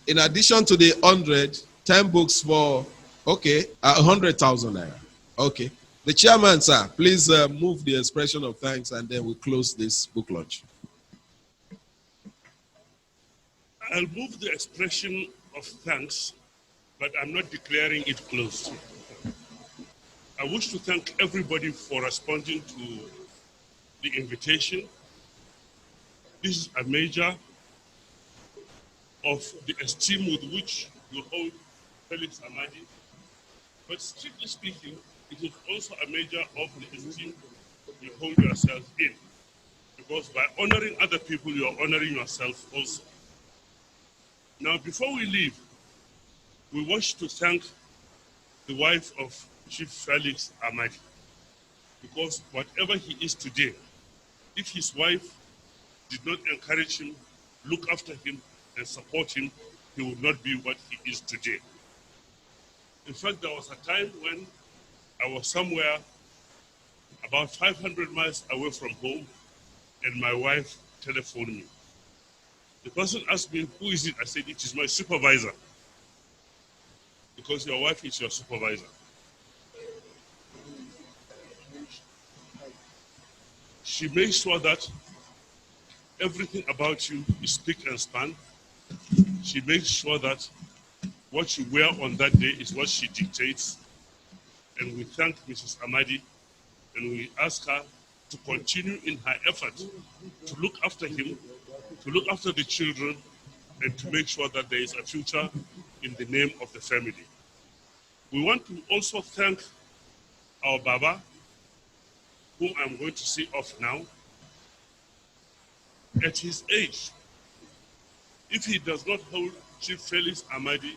In addition to the 100, 10 books for, 100,000 naira. Okay. The chairman, sir, please move the expression of thanks and then we'll close this book launch. I'll move the expression of thanks, but I'm not declaring it closed. I wish to thank everybody for responding to the invitation. This is a measure of the esteem with which you hold Felix Amadi, but strictly speaking, it is also a measure of the esteem you hold yourself in, because by honoring other people, you are honoring yourself also. Now, before we leave, we wish to thank the wife of Chief Felix Amadi, because whatever he is today, if his wife did not encourage him, look after him, and support him, he would not be what he is today. In fact, there was a time when I was somewhere about 500 miles away from home, and my wife telephoned me. The person asked me, who is it? I said, it is my supervisor. Because your wife is your supervisor. She makes sure that everything about you is spick and span. She makes sure that what you wear on that day is what she dictates. And we thank Mrs. Amadi, and we ask her to continue in her effort to look after him, to look after the children, and to make sure that there is a future in the name of the family. We want to also thank our Baba, whom I'm going to see off now. At his age, if he does not hold Chief Felix Amadi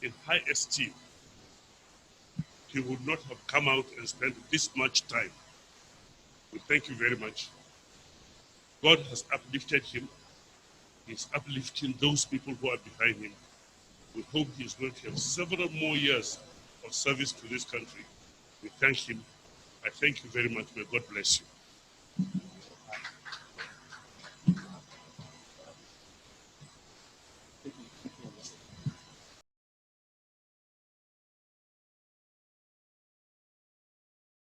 in high esteem, he would not have come out and spent this much time. We thank you very much. God has uplifted him. He's uplifting those people who are behind him. We hope he's going to have several more years of service to this country. We thank him. I thank you very much. May God bless you.